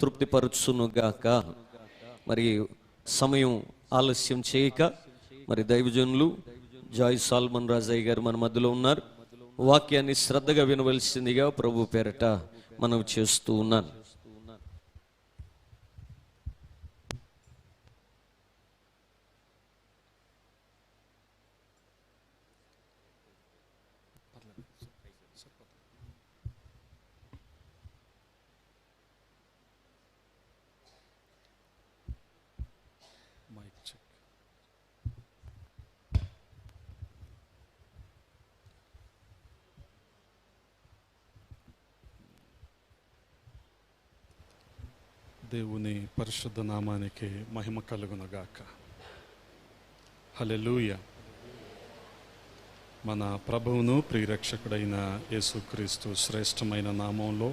తృప్తిపరచునుగాక. మరి సమయం ఆలస్యం చేయక మరి దైవజనులు జాయ్ సాల్మన్ రాజయ్య గారు మన మధ్యలో ఉన్నారు. వాక్యాన్ని శ్రద్ధగా వినవలసిందిగా ప్రభు పేరట మనవి చేస్తూ ఉన్నాను. దేవుని పరిశుద్ధ నామానికి మహిమ కలుగునుగాక. హల్లెలూయా. మన ప్రభువును ప్రియరక్షకుడైన యేసుక్రీస్తు శ్రేష్టమైన నామంలో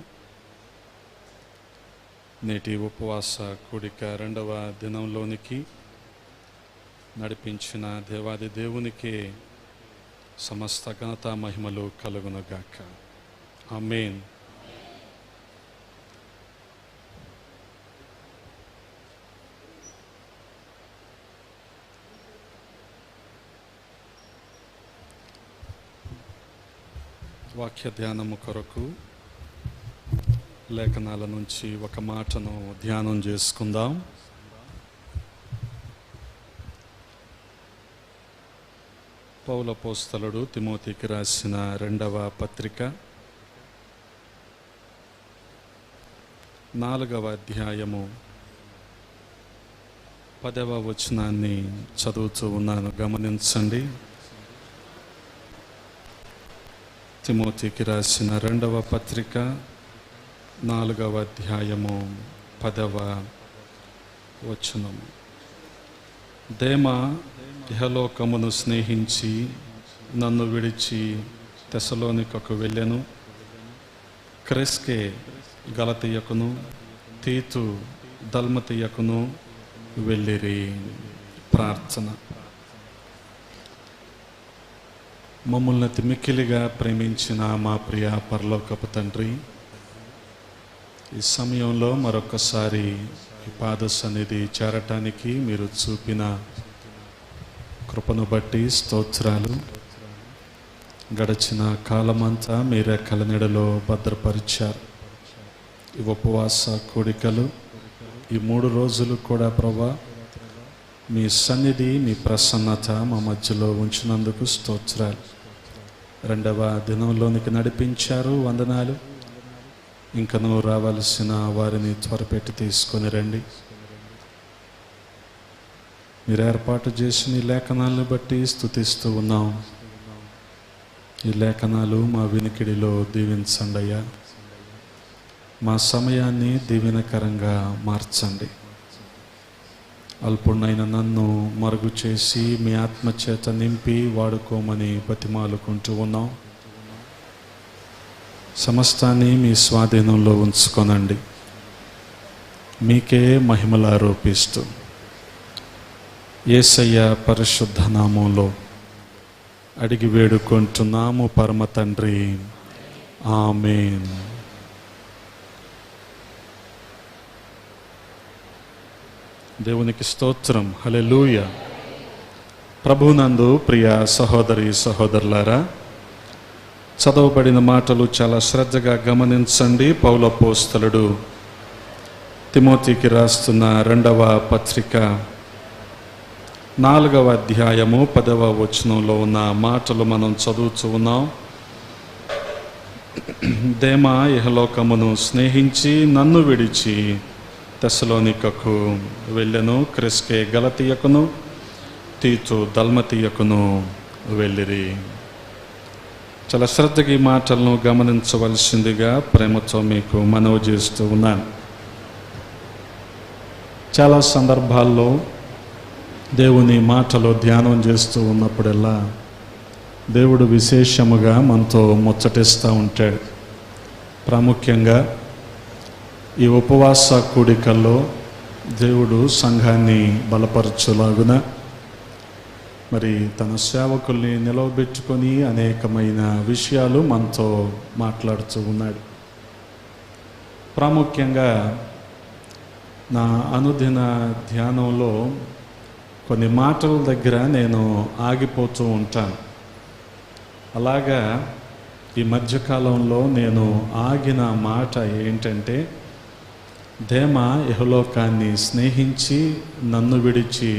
నేటి ఉపవాస కూడిక 2వ దినంలోనికి నడిపించిన దేవాది దేవునికి సమస్త ఘనత మహిమలు కలుగునుగాక. ఆమేన్. వాక్య ధ్యానము కొరకు లేఖనాల నుంచి ఒక మాటను ధ్యానం చేసుకుందాం. పౌలు అపోస్తలుడు తిమోతికి రాసిన 2వ పత్రిక 4వ అధ్యాయము 10వ వచనాన్ని చదువుతూ ఉన్నాను, గమనించండి. తిమోతికి రాసిన 2వ పత్రిక 4వ అధ్యాయము 10వ వచనము. దేమా ఇహలోకమును స్నేహించి నన్ను విడిచి తెస్సలోనికకు వెళ్ళెను. క్రెస్కే గలతీయకును తీతు దల్మతీయకును వెళ్ళిరి. ప్రార్థన. మమ్మల్ని అతి మిక్కిలిగా ప్రేమించిన మా ప్రియ పరలోకపు తండ్రి, ఈ సమయంలో మరొకసారి ఈ పాద సన్నిధి చేరటానికి మీరు చూపిన కృపను బట్టి స్తోత్రాలు. గడిచిన కాలమంతా మీ రెక్కల నీడలో భద్రపరిచారు. ఈ ఉపవాస కూడికలు ఈ 3 రోజులు కూడా ప్రభా మీ సన్నిధి, మీ ప్రసన్నత మా మధ్యలో ఉంచినందుకు స్తోత్రాలు. 2వ దినంలోనికి నడిపించారు, వందనాలు. ఇంకనూ రావాల్సిన వారిని త్వరపెట్టి తీసుకొని రండి. మీరు ఏర్పాటు చేసిన ఈ లేఖనాలను బట్టి స్తుతిస్తూ ఉన్నాం. ఈ లేఖనాలు మా వినికిడిలో దీవించండి అయ్యా. మా సమయాన్ని దీవెనకరంగా మార్చండి. అల్పుణ్ణైన నన్ను మరుగు చేసి మీ ఆత్మచేత నింపి వాడుకోమని బతిమాలుకుంటూ ఉన్నాం. సమస్తాన్ని మీ స్వాధీనంలో ఉంచుకొనండి. మీకే మహిమలు ఆరోపిస్తూ యేసయ్య పరిశుద్ధ నామంలో అడిగి వేడుకుంటున్నాము పరమ తండ్రి. ఆమేన్. దేవునికి స్తోత్రం. హల్లెలూయా. ప్రభునందు ప్రియ సహోదరి సహోదరులారా, చదవబడిన మాటలు చాలా శ్రద్ధగా గమనించండి. పౌలు అపోస్తలుడు తిమోతికి రాస్తున్న 2వ పత్రిక 4వ అధ్యాయము 10వ వచనంలో ఉన్న మాటలు మనం చదువుతూ ఉన్నాం. దేమా ఇహలోకమును స్నేహించి నన్ను విడిచి తెస్సలోనికకు వెళ్ళెను. క్రెస్కే గలతీయకును తీతు దల్మతీయకును వెళ్ళిరి. చాలా శ్రద్ధగా ఈ మాటలను గమనించవలసిందిగా ప్రేమతో మీకు మనవి చేస్తూ ఉన్నాను. చాలా సందర్భాల్లో దేవుని మాటలో ధ్యానం చేస్తూ ఉన్నప్పుడల్లా దేవుడు విశేషముగా మనతో ముచ్చటిస్తూ ఉంటాడు. ప్రాముఖ్యంగా ఈ ఉపవాస కూడికల్లో దేవుడు సంఘాన్ని బలపరచులాగున మరి తన సేవకుల్ని నిలవబెట్టుకొని అనేకమైన విషయాలు మనతో మాట్లాడుతూ ఉన్నాడు. ప్రాముఖ్యంగా నా అనుదిన ధ్యానంలో కొన్ని మాటల దగ్గర నేను ఆగిపోతూ ఉంటాను. అలాగా ఈ మధ్యకాలంలో నేను ఆగిన మాట ఏంటంటే, దేమా ఇహలోకాన్ని స్నేహించి నన్ను విడిచి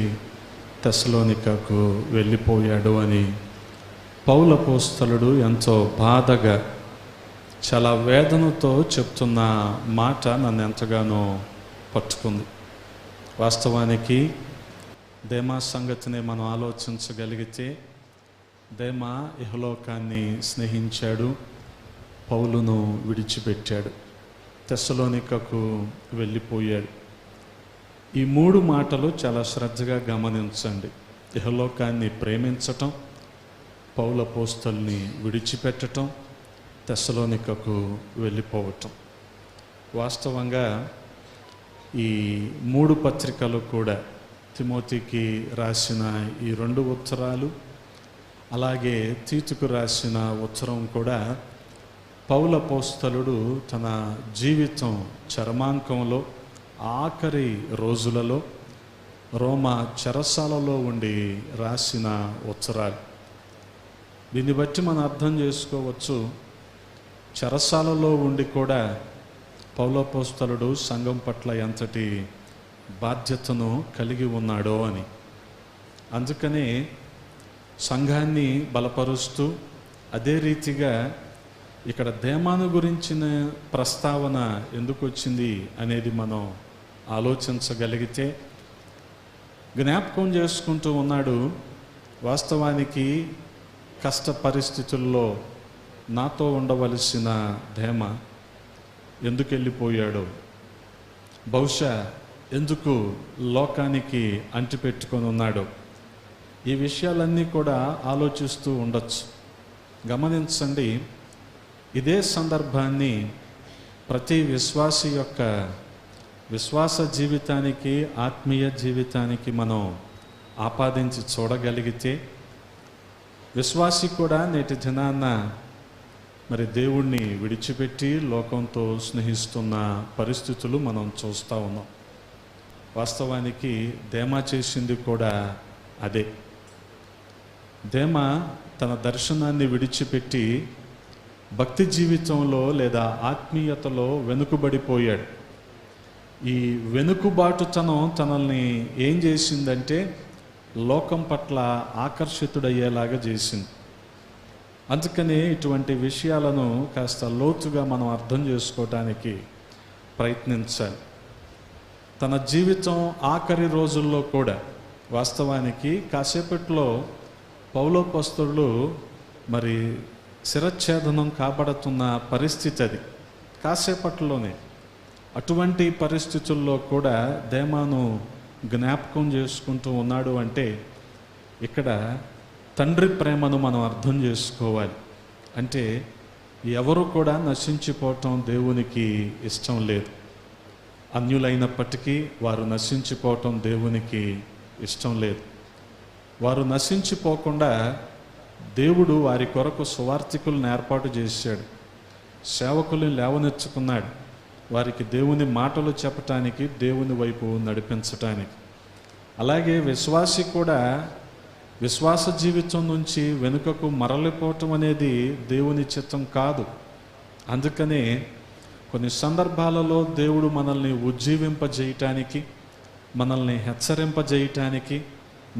తెస్సలోనికకు వెళ్ళిపోయాడు అని పౌలు అపోస్తలుడు ఎంతో బాధగా, చాలా వేదనతో చెప్తున్న మాట నన్ను ఎంతగానో పట్టుకుంది. వాస్తవానికి దేమా సంగతిని మనం ఆలోచించగలిగితే, దేమా ఇహలోకాన్ని స్నేహించాడు, పౌలును విడిచిపెట్టాడు, తెస్సలోనికకు వెళ్ళిపోయాడు. ఈ 3 మాటలు చాలా శ్రద్ధగా గమనించండి. ఇహలోకాన్ని ప్రేమించటం, పౌలు అపోస్తలుని విడిచిపెట్టటం, తెస్సలోనికకు వెళ్ళిపోవటం. వాస్తవంగా ఈ 3 పత్రికలు కూడా, తిమోతికి రాసిన ఈ 2 ఉత్తరాలు, అలాగే తీతుకు రాసిన ఉత్తరం కూడా, పౌలు అపోస్తలుడు తన జీవితం చరమాంకంలో ఆఖరి రోజులలో రోమా చెరసాలలో ఉండి రాసిన ఉత్తరాలు. దీన్ని బట్టి మనం అర్థం చేసుకోవచ్చు, చెరసాలలో ఉండి కూడా పౌలు అపోస్తలుడు సంఘం పట్ల ఎంతటి బాధ్యతను కలిగి ఉన్నాడో అని. అందుకనే సంఘాన్ని బలపరుస్తూ, అదే రీతిగా ఇక్కడ దేమాను గురించిన ప్రస్తావన ఎందుకు వచ్చింది అనేది మనం ఆలోచించగలిగితే, జ్ఞాపకం చేసుకుంటూ ఉన్నాడు, వాస్తవానికి కష్ట పరిస్థితుల్లో నాతో ఉండవలసిన దేమా ఎందుకు వెళ్ళిపోయాడో, బహుశా ఎందుకు లోకానికి అంటిపెట్టుకొని ఉన్నాడో, ఈ విషయాలన్నీ కూడా ఆలోచిస్తూ ఉండొచ్చు. గమనించండి, ఇదే సందర్భాన్ని ప్రతి విశ్వాసి యొక్క విశ్వాస జీవితానికి, ఆత్మీయ జీవితానికి మనం ఆపాదించి చూడగలిగితే, విశ్వాసి కూడా నేటి దినాన్న మరి దేవుణ్ణి విడిచిపెట్టి లోకంతో స్నేహిస్తున్న పరిస్థితులు మనం చూస్తూ ఉన్నాం. వాస్తవానికి దేమా చేసింది కూడా అదే. దేమా తన దర్శనాన్ని విడిచిపెట్టి భక్తి జీవితంలో లేదా ఆత్మీయతలో వెనుకబడిపోయాడు. ఈ వెనుకుబాటుతనం తనల్ని ఏం చేసిందంటే, లోకం పట్ల ఆకర్షితుడయ్యేలాగా చేసింది. అందుకని ఇటువంటి విషయాలను కాస్త లోతుగా మనం అర్థం చేసుకోవటానికి ప్రయత్నించాలి. తన జీవితం ఆఖరి రోజుల్లో కూడా, వాస్తవానికి కాసేపట్లో పౌలు అపోస్తలుడు మరి శిరచ్ఛేదనం కాబడుతున్న పరిస్థితి అది, కాసేపట్లోనే. అటువంటి పరిస్థితుల్లో కూడా దేమాను జ్ఞాపకం చేసుకుంటూ ఉన్నాడు అంటే, ఇక్కడ తండ్రి ప్రేమను మనం అర్థం చేసుకోవాలి. అంటే ఎవరు కూడా నశించిపోవటం దేవునికి ఇష్టం లేదు. అన్యులైనప్పటికీ వారు నశించిపోవటం దేవునికి ఇష్టం లేదు. వారు నశించిపోకుండా దేవుడు వారి కొరకు సువార్థికులను ఏర్పాటు చేశాడు, సేవకులను లేవనెచ్చుకున్నాడు, వారికి దేవుని మాటలు చెప్పటానికి, దేవుని వైపు నడిపించటానికి. అలాగే విశ్వాసి కూడా విశ్వాస జీవితం నుంచి వెనుకకు మరలిపోవటం అనేది దేవుని చిత్తం కాదు. అందుకనే కొన్ని సందర్భాలలో దేవుడు మనల్ని ఉజ్జీవింపజేయటానికి, మనల్ని హెచ్చరింపజేయటానికి,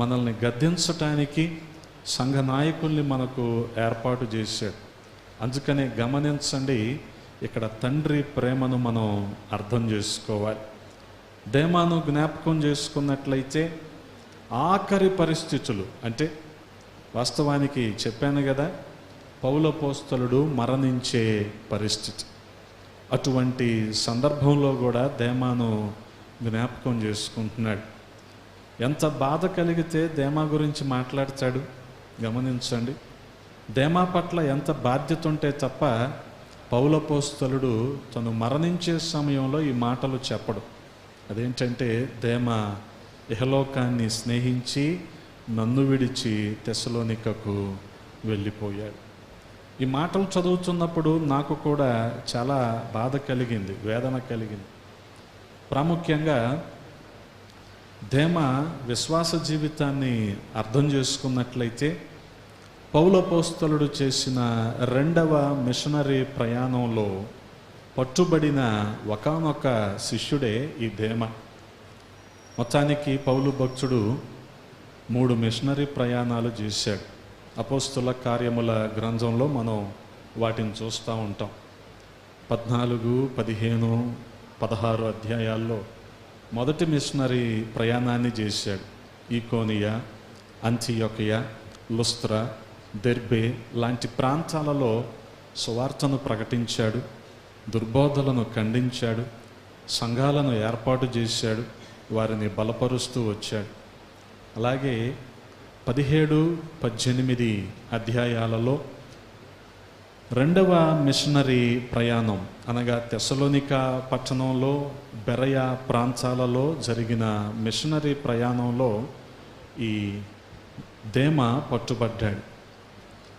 మనల్ని గద్దించటానికి సంఘ నాయకుల్ని మనకు ఏర్పాటు చేశాడు. అందుకనే గమనించండి, ఇక్కడ తండ్రి ప్రేమను మనం అర్థం చేసుకోవాలి. దేమాను జ్ఞాపకం చేసుకున్నట్లయితే ఆఖరి పరిస్థితులు, అంటే వాస్తవానికి చెప్పాను కదా, పౌలు అపోస్తలుడు మరణించే పరిస్థితి. అటువంటి సందర్భంలో కూడా దేమాను జ్ఞాపకం చేసుకుంటున్నాడు. ఎంత బాధ కలిగితే దేమా గురించి మాట్లాడతాడు గమనించండి. దేమా పట్ల ఎంత బాధ్యత ఉంటే తప్ప పౌలు అపోస్తలుడు తను మరణించే సమయంలో ఈ మాటలు చెప్పడు. అదేంటంటే, దేమా ఇహలోకాన్ని స్నేహించి నన్ను విడిచి తెస్సలోనికకు వెళ్ళిపోయాడు. ఈ మాటలు చదువుతున్నప్పుడు నాకు కూడా చాలా బాధ కలిగింది, వేదన కలిగింది. ప్రాముఖ్యంగా దేమా విశ్వాస జీవితాన్ని అర్థం చేసుకున్నట్లయితే పౌలపోస్తలుడు చేసిన రెండవ మిషనరీ ప్రయాణంలో పట్టుబడిన ఒకానొక శిష్యుడే ఈ దేమా. మొత్తానికి పౌలు భక్తుడు 3 మిషనరీ ప్రయాణాలు చేశాడు. అపోస్తుల కార్యముల గ్రంథంలో మనం వాటిని చూస్తూ ఉంటాం. 14, 15, 16 అధ్యాయాల్లో మొదటి మిషనరీ ప్రయాణాన్ని చేశాడు. ఈకోనియా, అంతియొకయ, లుస్త్రా, దెర్బే లాంటి ప్రాంతాలలో సువార్తను ప్రకటించాడు, దుర్బోధలను ఖండించాడు, సంఘాలను ఏర్పాటు చేశాడు, వారిని బలపరుస్తూ వచ్చాడు. అలాగే 17, 18 అధ్యాయాలలో రెండవ మిషనరీ ప్రయాణం అనగా తెస్సలోనిక పట్టణంలో, బెరయ ప్రాంతాలలో జరిగిన మిషనరీ ప్రయాణంలో ఈ దేమా పట్టుబడ్డాడు.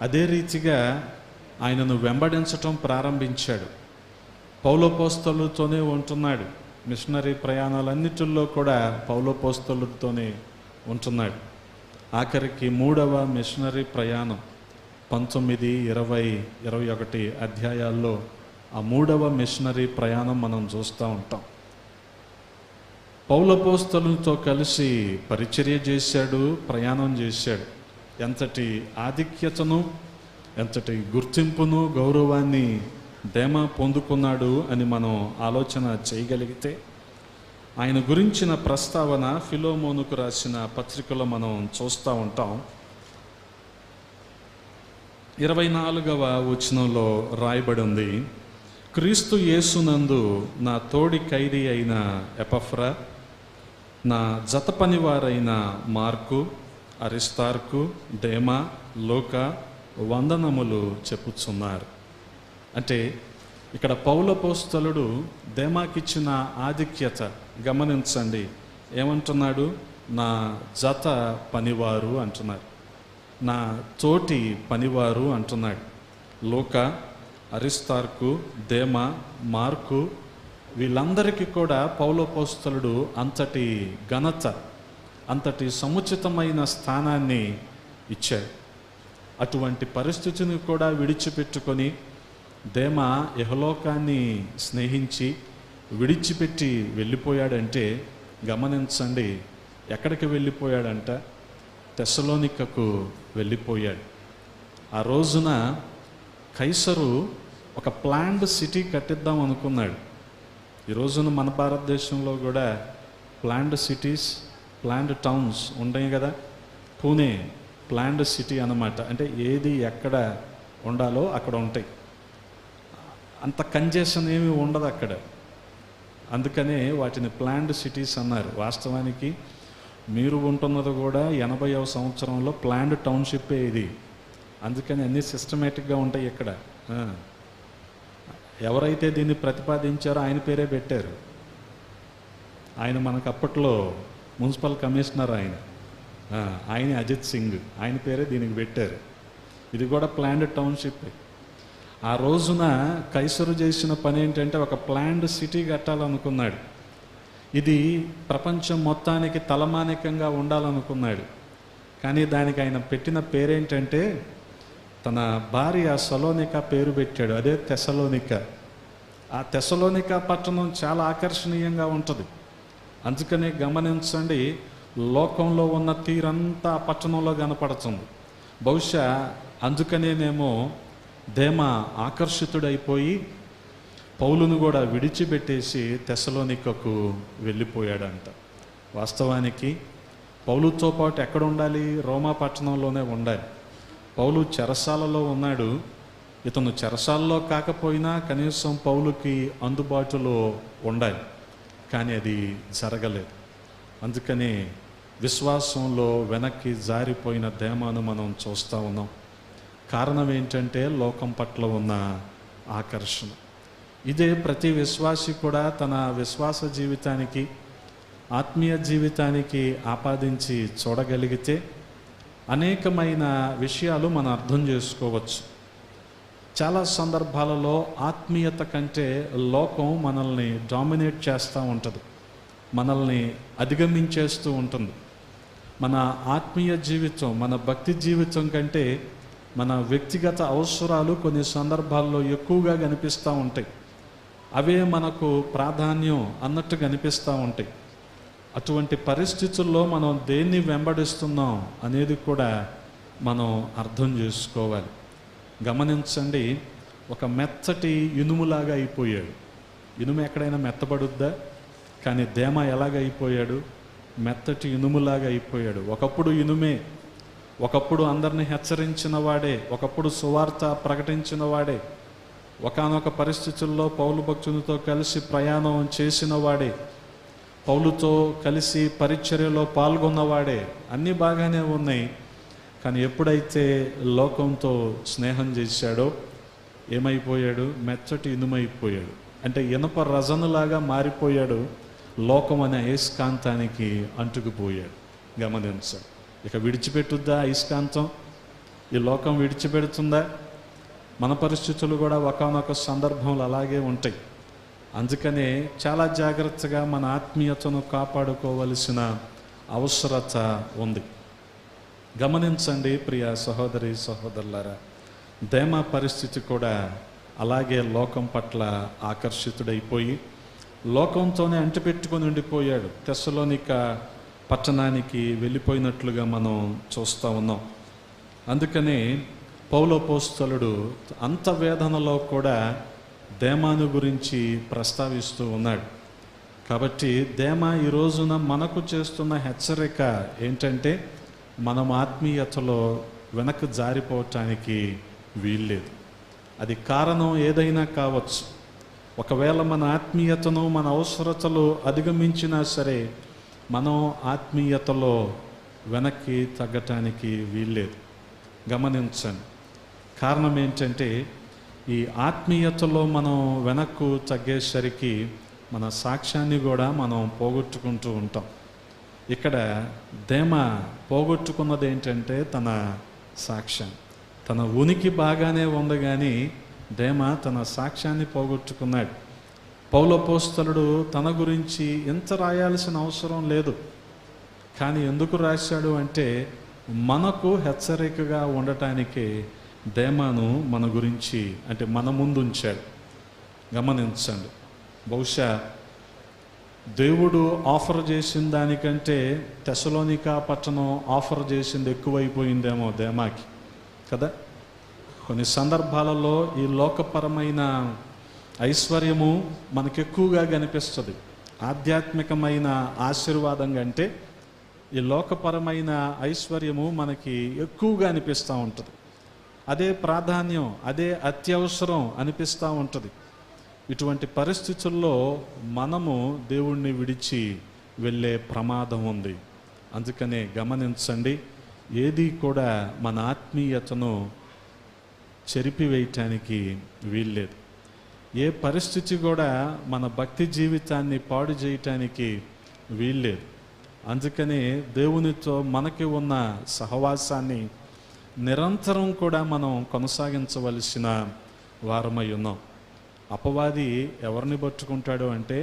అదే రీతిగా ఆయనను వెంబడించటం ప్రారంభించాడు. పౌలపోస్తలుతోనే ఉంటున్నాడు. మిషనరీ ప్రయాణాలన్నిటిల్లో కూడా పౌలపోస్తలుతోనే ఉంటున్నాడు. ఆఖరికి 3వ మిషనరీ ప్రయాణం 19, 20, 21 అధ్యాయాల్లో ఆ 3వ మిషనరీ ప్రయాణం మనం చూస్తూ ఉంటాం. పౌలపోస్తలుతో కలిసి పరిచర్య చేశాడు, ప్రయాణం చేశాడు. ఎంతటి ఆధిక్యతను, ఎంతటి గుర్తింపును, గౌరవాన్ని దేమా పొందుకున్నాడు అని మనం ఆలోచన చేయగలిగితే, ఆయన గురించిన ప్రస్తావన ఫిలోమోనుకు రాసిన పత్రికలో మనం చూస్తూ ఉంటాం. 24వ వచనంలో రాయబడి ఉంది, క్రీస్తు యేసునందు నా తోడి ఖైదీ అయిన ఎపఫ్రా, నా జత పనివారైన మార్కు, అరిస్తార్కు, దేమా, లూకా వందనములు చెప్పుచున్నారు. అంటే ఇక్కడ పౌలపోస్తలుడు దేమాకిచ్చిన ఆధిక్యత గమనించండి. ఏమంటున్నాడు? నా జత పనివారు అంటున్నాడు, నా తోటి పనివారు అంటున్నాడు. లూకా, అరిస్తార్కు, దేమా, మార్కు వీళ్ళందరికీ కూడా పౌలపోస్తలుడు అంతటి ఘనత, అంతటి సముచితమైన స్థానాన్ని ఇచ్చాడు. అటువంటి పరిస్థితిని కూడా విడిచిపెట్టుకొని దేమా యెహోలోకాన్ని స్నేహించి విడిచిపెట్టి వెళ్ళిపోయాడంటే గమనించండి, ఎక్కడికి వెళ్ళిపోయాడంట? తెస్సలోనికకు వెళ్ళిపోయాడు. ఆ రోజున కైసరు ఒక ప్లాన్డ్ సిటీ కట్టిద్దాం అనుకున్నాడు. ఈ రోజున మన భారతదేశంలో కూడా ప్లాన్డ్ సిటీస్, ప్లాన్డ్ టౌన్స్ ఉంటాయి కదా. పూణే ప్లాన్డ్ సిటీ అన్నమాట. అంటే ఏది ఎక్కడ ఉండాలో అక్కడ ఉంటాయి. అంత కంజెషన్ ఏమీ ఉండదు అక్కడ. అందుకనే వాటిని ప్లాన్డ్ సిటీస్ అన్నారు. వాస్తవానికి మీరు ఉంటున్నది కూడా 80వ సంవత్సరంలో ప్లాన్డ్ టౌన్షిప్పే ఇది. అందుకని అన్నీ సిస్టమేటిక్గా ఉంటాయి ఇక్కడ. ఎవరైతే దీన్ని ప్రతిపాదించారో ఆయన పేరే పెట్టారు. ఆయన మనకు అప్పట్లో మున్సిపల్ కమిషనర్ ఆయన అజిత్ సింగ్, ఆయన పేరే దీనికి పెట్టారు. ఇది కూడా ప్లాన్డ్ టౌన్షిప్. ఆ రోజున కైసరు చేసిన పని ఏంటంటే ఒక ప్లాన్డ్ సిటీ కట్టాలనుకున్నాడు. ఇది ప్రపంచం మొత్తానికి తలమానికంగా ఉండాలనుకున్నాడు. కానీ దానికి ఆయన పెట్టిన పేరేంటంటే తన భార్య సలోనిక పేరు పెట్టాడు. అదే తెస్సలోనిక. ఆ తెస్సలోనిక పట్టణం చాలా ఆకర్షణీయంగా ఉంటుంది. అందుకనే గమనించండి, లోకంలో ఉన్న తీరంతా ఆ పట్టణంలో కనపడుతుంది. బహుశా అందుకనేనేమో దేమా ఆకర్షితుడైపోయి పౌలును కూడా విడిచిపెట్టేసి తెస్సలోనికకు వెళ్ళిపోయాడంట. వాస్తవానికి పౌలుతో పాటు ఎక్కడ ఉండాలి? రోమా పట్టణంలోనే ఉండాలి. పౌలు చెరసాలలో ఉన్నాడు. ఇతను చెరసాలలో కాకపోయినా కనీసం పౌలుకి అందుబాటులో ఉండాలి. కానీ అది జరగలేదు. అందుకని విశ్వాసంలో వెనక్కి జారిపోయిన దేమాను మనం చూస్తూ ఉన్నాం. కారణం ఏంటంటే లోకం పట్ల ఉన్న ఆకర్షణ. ఇదే ప్రతి విశ్వాసి కూడా తన విశ్వాస జీవితానికి, ఆత్మీయ జీవితానికి ఆపాదించి చూడగలిగితే అనేకమైన విషయాలు మనం అర్థం చేసుకోవచ్చు. చాలా సందర్భాలలో ఆత్మీయత కంటే లోకం మనల్ని డామినేట్ చేస్తూ ఉంటుంది. మనల్ని అధిగమించేస్తూ ఉంటుంది. మన ఆత్మీయ జీవితం, మన భక్తి జీవితం కంటే మన వ్యక్తిగత అవసరాలు కొన్ని సందర్భాల్లో ఎక్కువగా కనిపిస్తూ ఉంటాయి. అవే మనకు ప్రాధాన్యం అన్నట్టు కనిపిస్తూ ఉంటాయి. అటువంటి పరిస్థితుల్లో మనం దేన్ని వెంబడిస్తున్నాం అనేది కూడా మనం అర్థం చేసుకోవాలి. గమనించండి, ఒక మెత్తటి ఇనుములాగా అయిపోయాడు. ఇనుము ఎక్కడైనా మెత్తబడుద్దా? కానీ దేమ ఎలాగ అయిపోయాడు? మెత్తటి ఇనుములాగా అయిపోయాడు. ఒకప్పుడు ఇనుమే, ఒకప్పుడు అందరిని హెచ్చరించిన వాడే, ఒకప్పుడు సువార్త ప్రకటించిన వాడే, ఒకానొక పరిస్థితుల్లో పౌలు భక్తునితో కలిసి ప్రయాణం చేసిన వాడే, పౌలుతో కలిసి పరిచర్యలో పాల్గొన్నవాడే, అన్నీ బాగానే ఉన్నాయి. కానీ ఎప్పుడైతే లోకంతో స్నేహం చేశాడో ఏమైపోయాడు? మెచ్చటి ఇనుమైపోయాడు. అంటే ఇనప రజనులాగా మారిపోయాడు. లోకం అనే అయస్కాంతానికి అంటుకుపోయాడు. గమనించాలి. ఇక విడిచిపెట్టుద్దా అయస్కాంతం? ఈ లోకం విడిచిపెడుతుందా? మన పరిస్థితులు కూడా ఒకానొక సందర్భంలో అలాగే ఉంటాయి. అందుకనే చాలా జాగ్రత్తగా మన ఆత్మీయతను కాపాడుకోవలసిన అవసరత ఉంది. గమనించండి ప్రియ సహోదరి సహోదరులారా, దేమ పరిస్థితి కూడా అలాగే లోకం పట్ల ఆకర్షితుడైపోయి లోకంతోనే అంటిపెట్టుకొని ఉండిపోయాడు. తెస్సలోనిక పట్టణానికి వెళ్ళిపోయినట్లుగా మనం చూస్తూ ఉన్నాం. అందుకని పౌలు అపోస్తలుడు అంత వేదనలో కూడా దేమాను గురించి ప్రస్తావిస్తూ ఉన్నాడు. కాబట్టి దేమ ఈ రోజున మనకు చేస్తున్న హెచ్చరిక ఏంటంటే, మనం ఆత్మీయతలో వెనక్కి జారిపోవటానికి వీల్లేదు. అది కారణం ఏదైనా కావచ్చు. ఒకవేళ మన ఆత్మీయతను, మన అవసరతలు అధిగమించినా సరే మనం ఆత్మీయతలో వెనక్కి తగ్గటానికి వీల్లేదు. గమనించండి, కారణం ఏంటంటే ఈ ఆత్మీయతలో మనం వెనక్కు తగ్గేసరికి మన సాక్ష్యాన్ని కూడా మనం పోగొట్టుకుంటూ ఉంటాం. ఇక్కడ దేమ పోగొట్టుకున్నది ఏంటంటే తన సాక్ష్యం. తన ఉనికి బాగానే ఉంది, కానీ దేమ తన సాక్ష్యాన్ని పోగొట్టుకున్నాడు. పౌలు అపోస్తలుడు తన గురించి ఎంత రాయాల్సిన అవసరం లేదు, కానీ ఎందుకు రాశాడు అంటే మనకు హెచ్చరికగా ఉండటానికి దేమాను మన గురించి, అంటే మన ముందు ఉంచాడు. గమనించండి, బహుశా దేవుడు ఆఫర్ చేసిన దానికంటే తెస్సలోనిక పట్టణం ఆఫర్ చేసింది ఎక్కువైపోయిందేమో దేమాకి కదా. కొన్ని సందర్భాలలో ఈ లోకపరమైన ఐశ్వర్యము మనకెక్కువగా కనిపిస్తుంది. ఆధ్యాత్మికమైన ఆశీర్వాదం కంటే ఈ లోకపరమైన ఐశ్వర్యము మనకి ఎక్కువగా అనిపిస్తూ ఉంటుంది. అదే ప్రాధాన్యం, అదే అత్యవసరం అనిపిస్తూ ఉంటుంది. ఇటువంటి పరిస్థితుల్లో మనము దేవుణ్ణి విడిచి వెళ్ళే ప్రమాదం ఉంది. అందుకనే గమనించండి, ఏది కూడా మన ఆత్మీయతను చెరిపివేయటానికి వీల్లేదు. ఏ పరిస్థితి కూడా మన భక్తి జీవితాన్ని పాడు చేయటానికి వీల్లేదు. అందుకనే దేవునితో మనకి ఉన్న సహవాసాన్ని నిరంతరం కూడా మనం కొనసాగించవలసిన వారమై ఉన్నాం. అపవాది ఎవరిని పట్టుకుంటాడు అంటే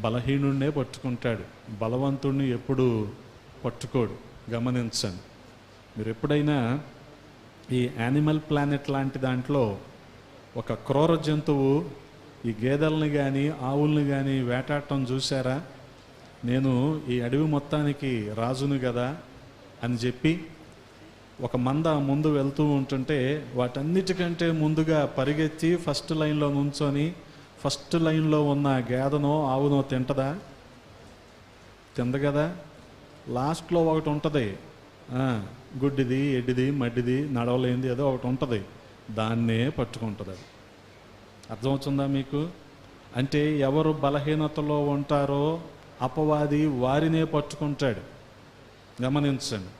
బలహీనుడినే పట్టుకుంటాడు, బలవంతుడిని ఎప్పుడు పట్టుకోడు. గమనించండి, మీరు ఎప్పుడైనా ఈ యానిమల్ ప్లానెట్ లాంటి దాంట్లో ఒక క్రూర జంతువు ఈ గేదెల్ని కానీ ఆవుల్ని కానీ వేటాడటం చూసారా? నేను ఈ అడవి మొత్తానికి రాజును కదా అని చెప్పి ఒక మంద ముందు వెళ్తూ ఉంటుంటే వాటన్నిటికంటే ముందుగా పరిగెత్తి ఫస్ట్ లైన్లో నుంచొని ఫస్ట్ లైన్లో ఉన్న గేదెనో ఆవునో తింటదా? తింద కదా. లాస్ట్లో ఒకటి ఉంటుంది, గుడ్డిది, ఎడ్డిది, మడ్డిది, నడవలేనిది ఏదో ఒకటి ఉంటుంది, దాన్నే పట్టుకుంటుంది. అది అర్థమవుతుందా మీకు? అంటే ఎవరు బలహీనతలో ఉంటారో అపవాది వారినే పట్టుకుంటాడు. గమనించండి.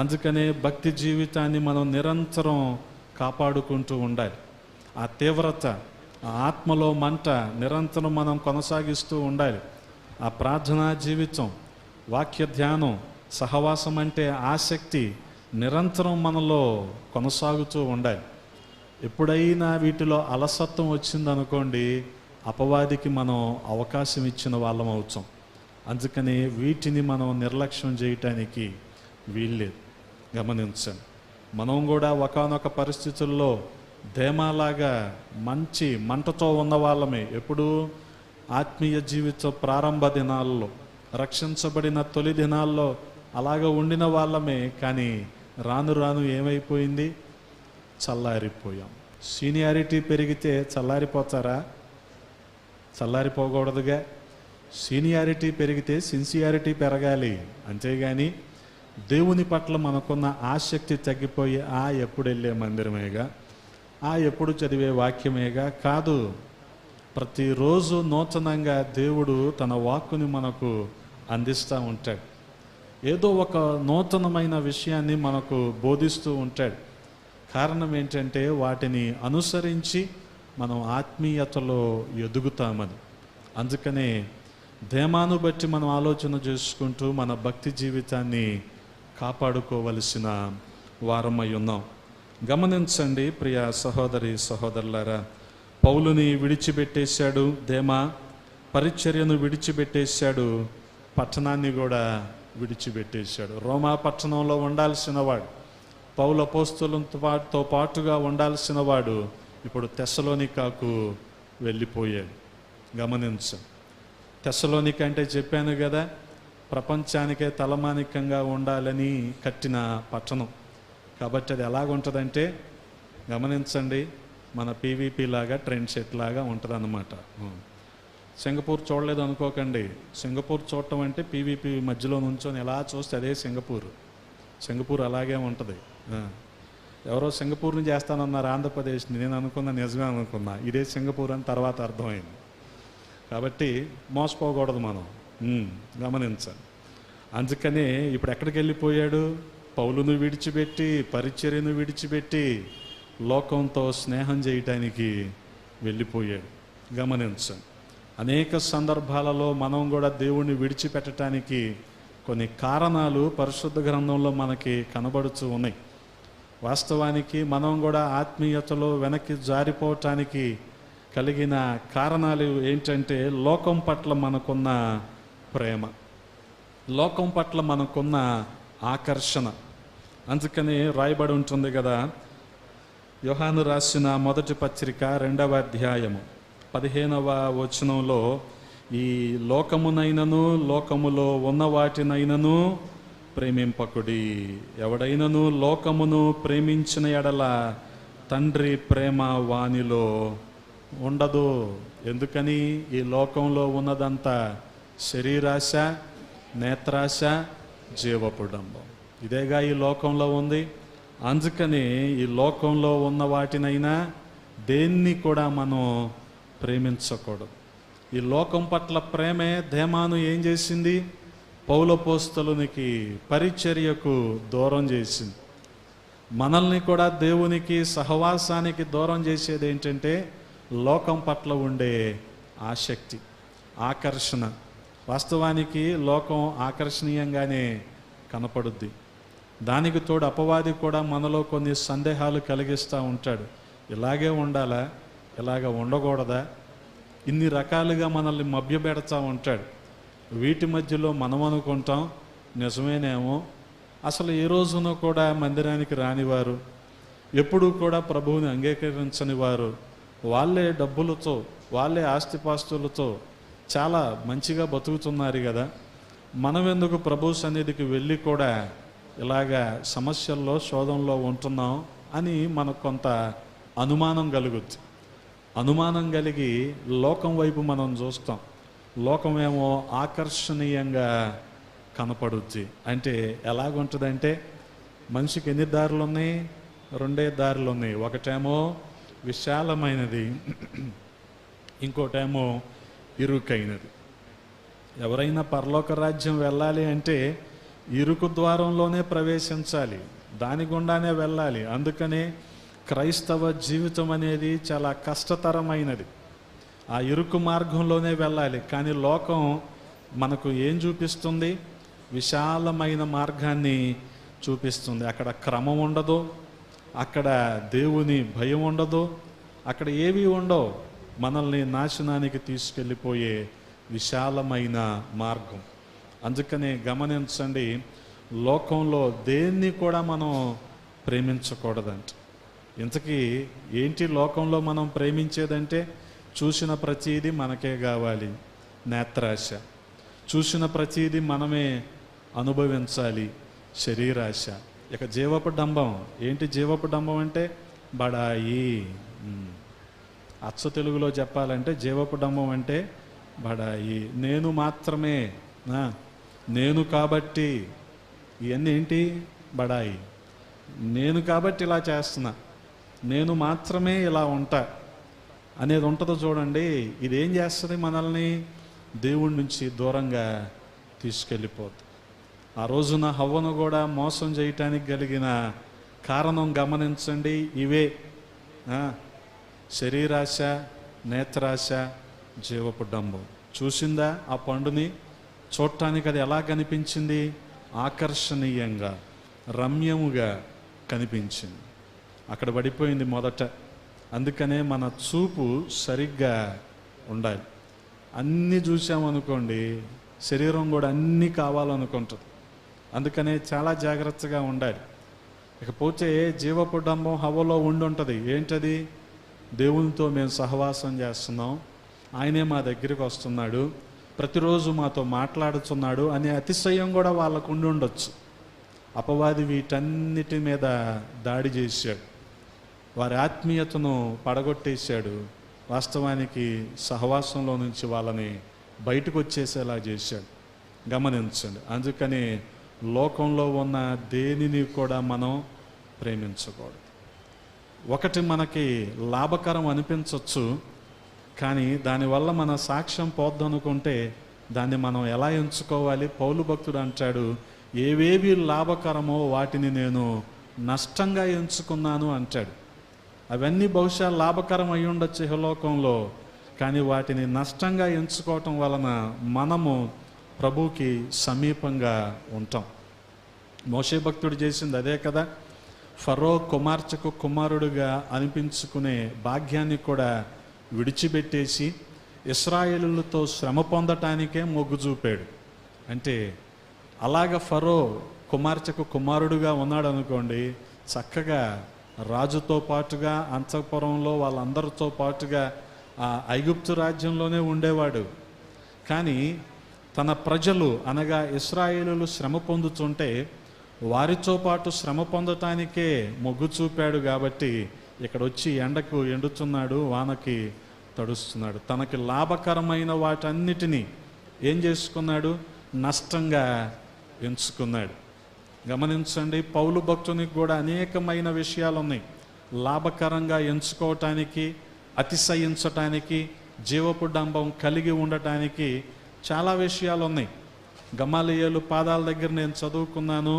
అందుకనే భక్తి జీవితాన్ని మనం నిరంతరం కాపాడుకుంటూ ఉండాలి. ఆ తీవ్రత, ఆ ఆత్మలో మంట నిరంతరం మనం కొనసాగిస్తూ ఉండాలి. ఆ ప్రార్థనా జీవితం, వాక్య ధ్యానం, సహవాసం అంటే ఆసక్తి నిరంతరం మనలో కొనసాగుతూ ఉండాలి. ఎప్పుడైనా వీటిలో అలసత్వం వచ్చిందనుకోండి, అపవాదికి మనం అవకాశం ఇచ్చిన వాళ్ళం అవుతాం. అందుకని వీటిని మనం నిర్లక్ష్యం చేయటానికి వీల్లేదు. గమనించండి, మనం కూడా ఒకానొక పరిస్థితుల్లో ధేమాలాగా మంచి మంటతో ఉన్న వాళ్ళమే. ఎప్పుడు? ఆత్మీయ జీవిత ప్రారంభ దినాల్లో, రక్షించబడిన తొలి దినాల్లో అలాగ ఉండిన వాళ్ళమే. కానీ రాను రాను ఏమైపోయింది? చల్లారిపోయాం. సీనియారిటీ పెరిగితే చల్లారిపోతారా? చల్లారిపోకూడదుగా. సీనియారిటీ పెరిగితే సిన్సియారిటీ పెరగాలి. అంతేగాని దేవుని పట్ల మనకున్న ఆసక్తి తగ్గిపోయి ఎప్పుడు వెళ్ళే మందిరమేగా, ఎప్పుడు చదివే వాక్యమేగా కాదు. ప్రతిరోజు నూతనంగా దేవుడు తన వాక్కుని మనకు అందిస్తూ ఉంటాడు. ఏదో ఒక నూతనమైన విషయాన్ని మనకు బోధిస్తూ ఉంటాడు. కారణం ఏంటంటే వాటిని అనుసరించి మనం ఆత్మీయతలో ఎదుగుతామని. అందుకనే ధేమాను బట్టి మనం ఆలోచన చేసుకుంటూ మన భక్తి జీవితాన్ని కాపాడుకోవలసిన వారమై ఉన్నాం. గమనించండి ప్రియ సహోదరి సహోదరులారా, పౌలుని విడిచిపెట్టేశాడు దేమా, పరిచర్యను విడిచిపెట్టేశాడు, పట్టణాన్ని కూడా విడిచిపెట్టేశాడు. రోమా పట్టణంలో ఉండాల్సిన వాడు, పౌలు అపోస్తలులతో పాటుగా ఉండాల్సిన వాడు ఇప్పుడు తెస్సలోనికాకు వెళ్ళిపోయాడు. గమనించండి, తెస్సలోనిక అంటే చెప్పాను కదా, ప్రపంచానికే తలమానికంగా ఉండాలని కట్టిన పట్టణం. కాబట్టి అది ఎలాగుంటుందంటే, గమనించండి, మన పీవీపీ లాగా ట్రెండ్ సెట్ లాగా ఉంటుంది అన్నమాట. సింగపూర్ చూడలేదు అనుకోకండి. సింగపూర్ చూడటం అంటే పీవీపీ మధ్యలో నుంచొని ఎలా చూస్తే అదే సింగపూర్ అలాగే ఉంటుంది. ఎవరో సింగపూర్ని చేస్తానన్నారు ఆంధ్రప్రదేశ్ని. నేను అనుకున్నా, నిజమే అనుకున్నా, ఇదే సింగపూర్ అని తర్వాత అర్థమైంది. కాబట్టి మోసపోకూడదు మనం. గమనించాలి. అందుకనే ఇప్పుడు ఎక్కడికి వెళ్ళిపోయాడు? పౌలును విడిచిపెట్టి, పరిచర్యను విడిచిపెట్టి లోకంతో స్నేహం చేయటానికి వెళ్ళిపోయాడు. గమనించండి, అనేక సందర్భాలలో మనం కూడా దేవుణ్ణి విడిచిపెట్టడానికి కొన్ని కారణాలు పరిశుద్ధ గ్రంథంలో మనకి కనబడుతూ ఉన్నాయి. వాస్తవానికి మనం కూడా ఆత్మీయతలో వెనక్కి జారిపోవటానికి కలిగిన కారణాలు ఏంటంటే, లోకం పట్ల మనకున్న ప్రేమ, లోకం పట్ల మనకున్న ఆకర్షణ. అందుకని రాయబడి ఉంటుంది కదా, యోహాను రాసిన మొదటి పత్రిక 2వ అధ్యాయము 15వ వచనంలో, ఈ లోకమునైనను లోకములో ఉన్న వాటినైనను ప్రేమింపకుడి. ఎవడైనను లోకమును ప్రేమించిన ఎడల తండ్రి ప్రేమ వానిలో ఉండదు. ఎందుకని? ఈ లోకంలో ఉన్నదంతా శరీరాశ, నేత్రాశ, జీవపుడంబం. ఇదేగా ఈ లోకంలో ఉంది. అందుకని ఈ లోకంలో ఉన్న వాటినైనా దేన్ని కూడా మనం ప్రేమించకూడదు. ఈ లోకం పట్ల ప్రేమే దేమాను ఏం చేసింది? పౌలపోస్తలునికి, పరిచర్యకు దూరం చేసింది. మనల్ని కూడా దేవునికి, సహవాసానికి దూరం చేసేది ఏంటంటే లోకం పట్ల ఉండే ఆసక్తి, ఆకర్షణ. వాస్తవానికి లోకం ఆకర్షణీయంగానే కనపడుద్ది. దానికి తోడు అపవాది కూడా మనలో కొన్ని సందేహాలు కలిగిస్తూ ఉంటాడు. ఇలాగే ఉండాలా, ఇలాగ ఉండకూడదా, ఇన్ని రకాలుగా మనల్ని మభ్యపెడతా ఉంటాడు. వీటి మధ్యలో మనం అనుకుంటాం నిజమేనేమో, అసలు ఏ రోజునో కూడా మందిరానికి రానివారు, ఎప్పుడూ కూడా ప్రభువుని అంగీకరించని వారు, వాళ్ళే డబ్బులతో, వాళ్ళే ఆస్తిపాస్తులతో చాలా మంచిగా బతుకుతున్నారు కదా, మనం ఎందుకు ప్రభు సన్నిధికి వెళ్ళి కూడా ఇలాగా సమస్యల్లో, శోధనలో ఉంటున్నాం అని మనకు కొంత అనుమానం కలుగుద్ది. అనుమానం కలిగి లోకం వైపు మనం చూస్తాం. లోకమేమో ఆకర్షణీయంగా కనపడుద్ది. అంటే ఎలాగుంటుందంటే, మనిషికి ఎన్ని దారులు ఉన్నాయి? 2 దారులు ఉన్నాయి. ఒకటేమో విశాలమైనది, ఇంకోటేమో ఇరుకైనది. ఎవరైనా పరలోక రాజ్యం వెళ్ళాలి అంటే ఇరుకు ద్వారంలోనే ప్రవేశించాలి, దాని గుండానే వెళ్ళాలి. అందుకనే క్రైస్తవ జీవితం అనేది చాలా కష్టతరమైనది. ఆ ఇరుకు మార్గంలోనే వెళ్ళాలి. కానీ లోకం మనకు ఏం చూపిస్తుంది? విశాలమైన మార్గాన్ని చూపిస్తుంది. అక్కడ క్రమం ఉండదు, అక్కడ దేవుని భయం ఉండదు, అక్కడ ఏవి ఉండవు. మనల్ని నాశనానికి తీసుకెళ్ళిపోయే విశాలమైన మార్గం. అందుకని గమనించండి, లోకంలో దేన్ని కూడా మనం ప్రేమించకూడదంట. ఇంతకీ ఏంటి లోకంలో మనం ప్రేమించేదంటే, చూసిన ప్రతీది మనకే కావాలి, నేత్రాశ. చూసిన ప్రతీది మనమే అనుభవించాలి, శరీరాశ. ఇక జీవపు డంబం. ఏంటి జీవపు డంబం అంటే? బడాయి. అచ్చ తెలుగులో చెప్పాలంటే జీవపు డంబం అంటే బడాయి. నేను మాత్రమే, నేను కాబట్టి. ఇవన్నీ ఏంటి? బడాయి. నేను కాబట్టి ఇలా చేస్తున్నా, నేను మాత్రమే ఇలా ఉంటా అనేది ఉంటుందో చూడండి. ఇదేం చేస్తుంది? మనల్ని దేవుడి నుంచి దూరంగా తీసుకెళ్ళిపోతుంది. ఆ రోజున హవ్వను కూడా మోసం చేయటానికి కలిగిన కారణం గమనించండి, ఇవే. శరీరాశ, నేత్రాశ, జీవపు డంబం. చూసిందా ఆ పండుని? చూడటానికి అది ఎలా కనిపించింది? ఆకర్షణీయంగా, రమ్యముగా కనిపించింది. అక్కడ పడిపోయింది మొదట. అందుకనే మన చూపు సరిగ్గా ఉండాలి. అన్నీ చూసామనుకోండి, శరీరం కూడా అన్నీ కావాలనుకుంటుంది. అందుకనే చాలా జాగ్రత్తగా ఉండాలి. ఇకపోతే జీవపు డంబం హవ్వలో ఉండి ఉంటుంది. ఏంటది? దేవునితో మేము సహవాసం చేస్తున్నాం, ఆయనే మా దగ్గరికి వస్తున్నాడు, ప్రతిరోజు మాతో మాట్లాడుతున్నాడు అనే అతిశయం కూడా వాళ్ళకు ఉండి ఉండొచ్చు. అపవాది వీటన్నిటి మీద దాడి చేశాడు, వారి ఆత్మీయతను పడగొట్టేశాడు. వాస్తవానికి సహవాసంలో నుంచి వాళ్ళని బయటకు వచ్చేసేలా చేశాడు. గమనించండి. అందుకని లోకంలో ఉన్న దేనిని కూడా మనం ప్రేమించకూడదు. ఒకటి మనకి లాభకరం అనిపించవచ్చు, కానీ దానివల్ల మన సాక్ష్యం పోద్దనుకుంటే దాన్ని మనం ఎలా ఎంచుకోవాలి? పౌలు భక్తుడు అంటాడు, ఏవేవి లాభకరమో వాటిని నేను నష్టంగా ఎంచుకున్నాను అంటాడు. అవన్నీ బహుశా లాభకరం అయి ఉండొచ్చు ఇహలోకంలో, కానీ వాటిని నష్టంగా ఎంచుకోవటం వలన మనము ప్రభువుకి సమీపంగా ఉంటాం. మోషే భక్తుడు చేసింది అదే కదా. ఫరో కుమార్తెకు కుమారుడుగా అనిపించుకునే భాగ్యాన్ని కూడా విడిచిపెట్టేసి ఇశ్రాయేలులతో శ్రమ పొందటానికే మొగ్గు చూపాడు. అంటే అలాగ ఫరో కుమార్తెకు కుమారుడుగా ఉన్నాడు అనుకోండి, చక్కగా రాజుతో పాటుగా అంతఃపురంలో వాళ్ళందరితో పాటుగా ఆ ఐగుప్తు రాజ్యంలోనే ఉండేవాడు. కానీ తన ప్రజలు అనగా ఇశ్రాయేలులు శ్రమ పొందుతుంటే వారితో పాటు శ్రమ పొందటానికే మొగ్గు చూపాడు. కాబట్టి ఇక్కడ వచ్చి ఎండకు ఎండుతున్నాడు, వానకి తడుస్తున్నాడు. తనకి లాభకరమైన వాటన్నిటినీ ఏం చేసుకున్నాడు? నష్టంగా ఎంచుకున్నాడు. గమనించండి, పౌలు భక్తునికి కూడా అనేకమైన విషయాలు ఉన్నాయి. లాభకరంగా ఎంచుకోవటానికి, అతిశయించటానికి, జీవపు డంబం కలిగి ఉండటానికి చాలా విషయాలు ఉన్నాయి. గమాలియేలు పాదాల దగ్గర నేను చదువుకున్నాను,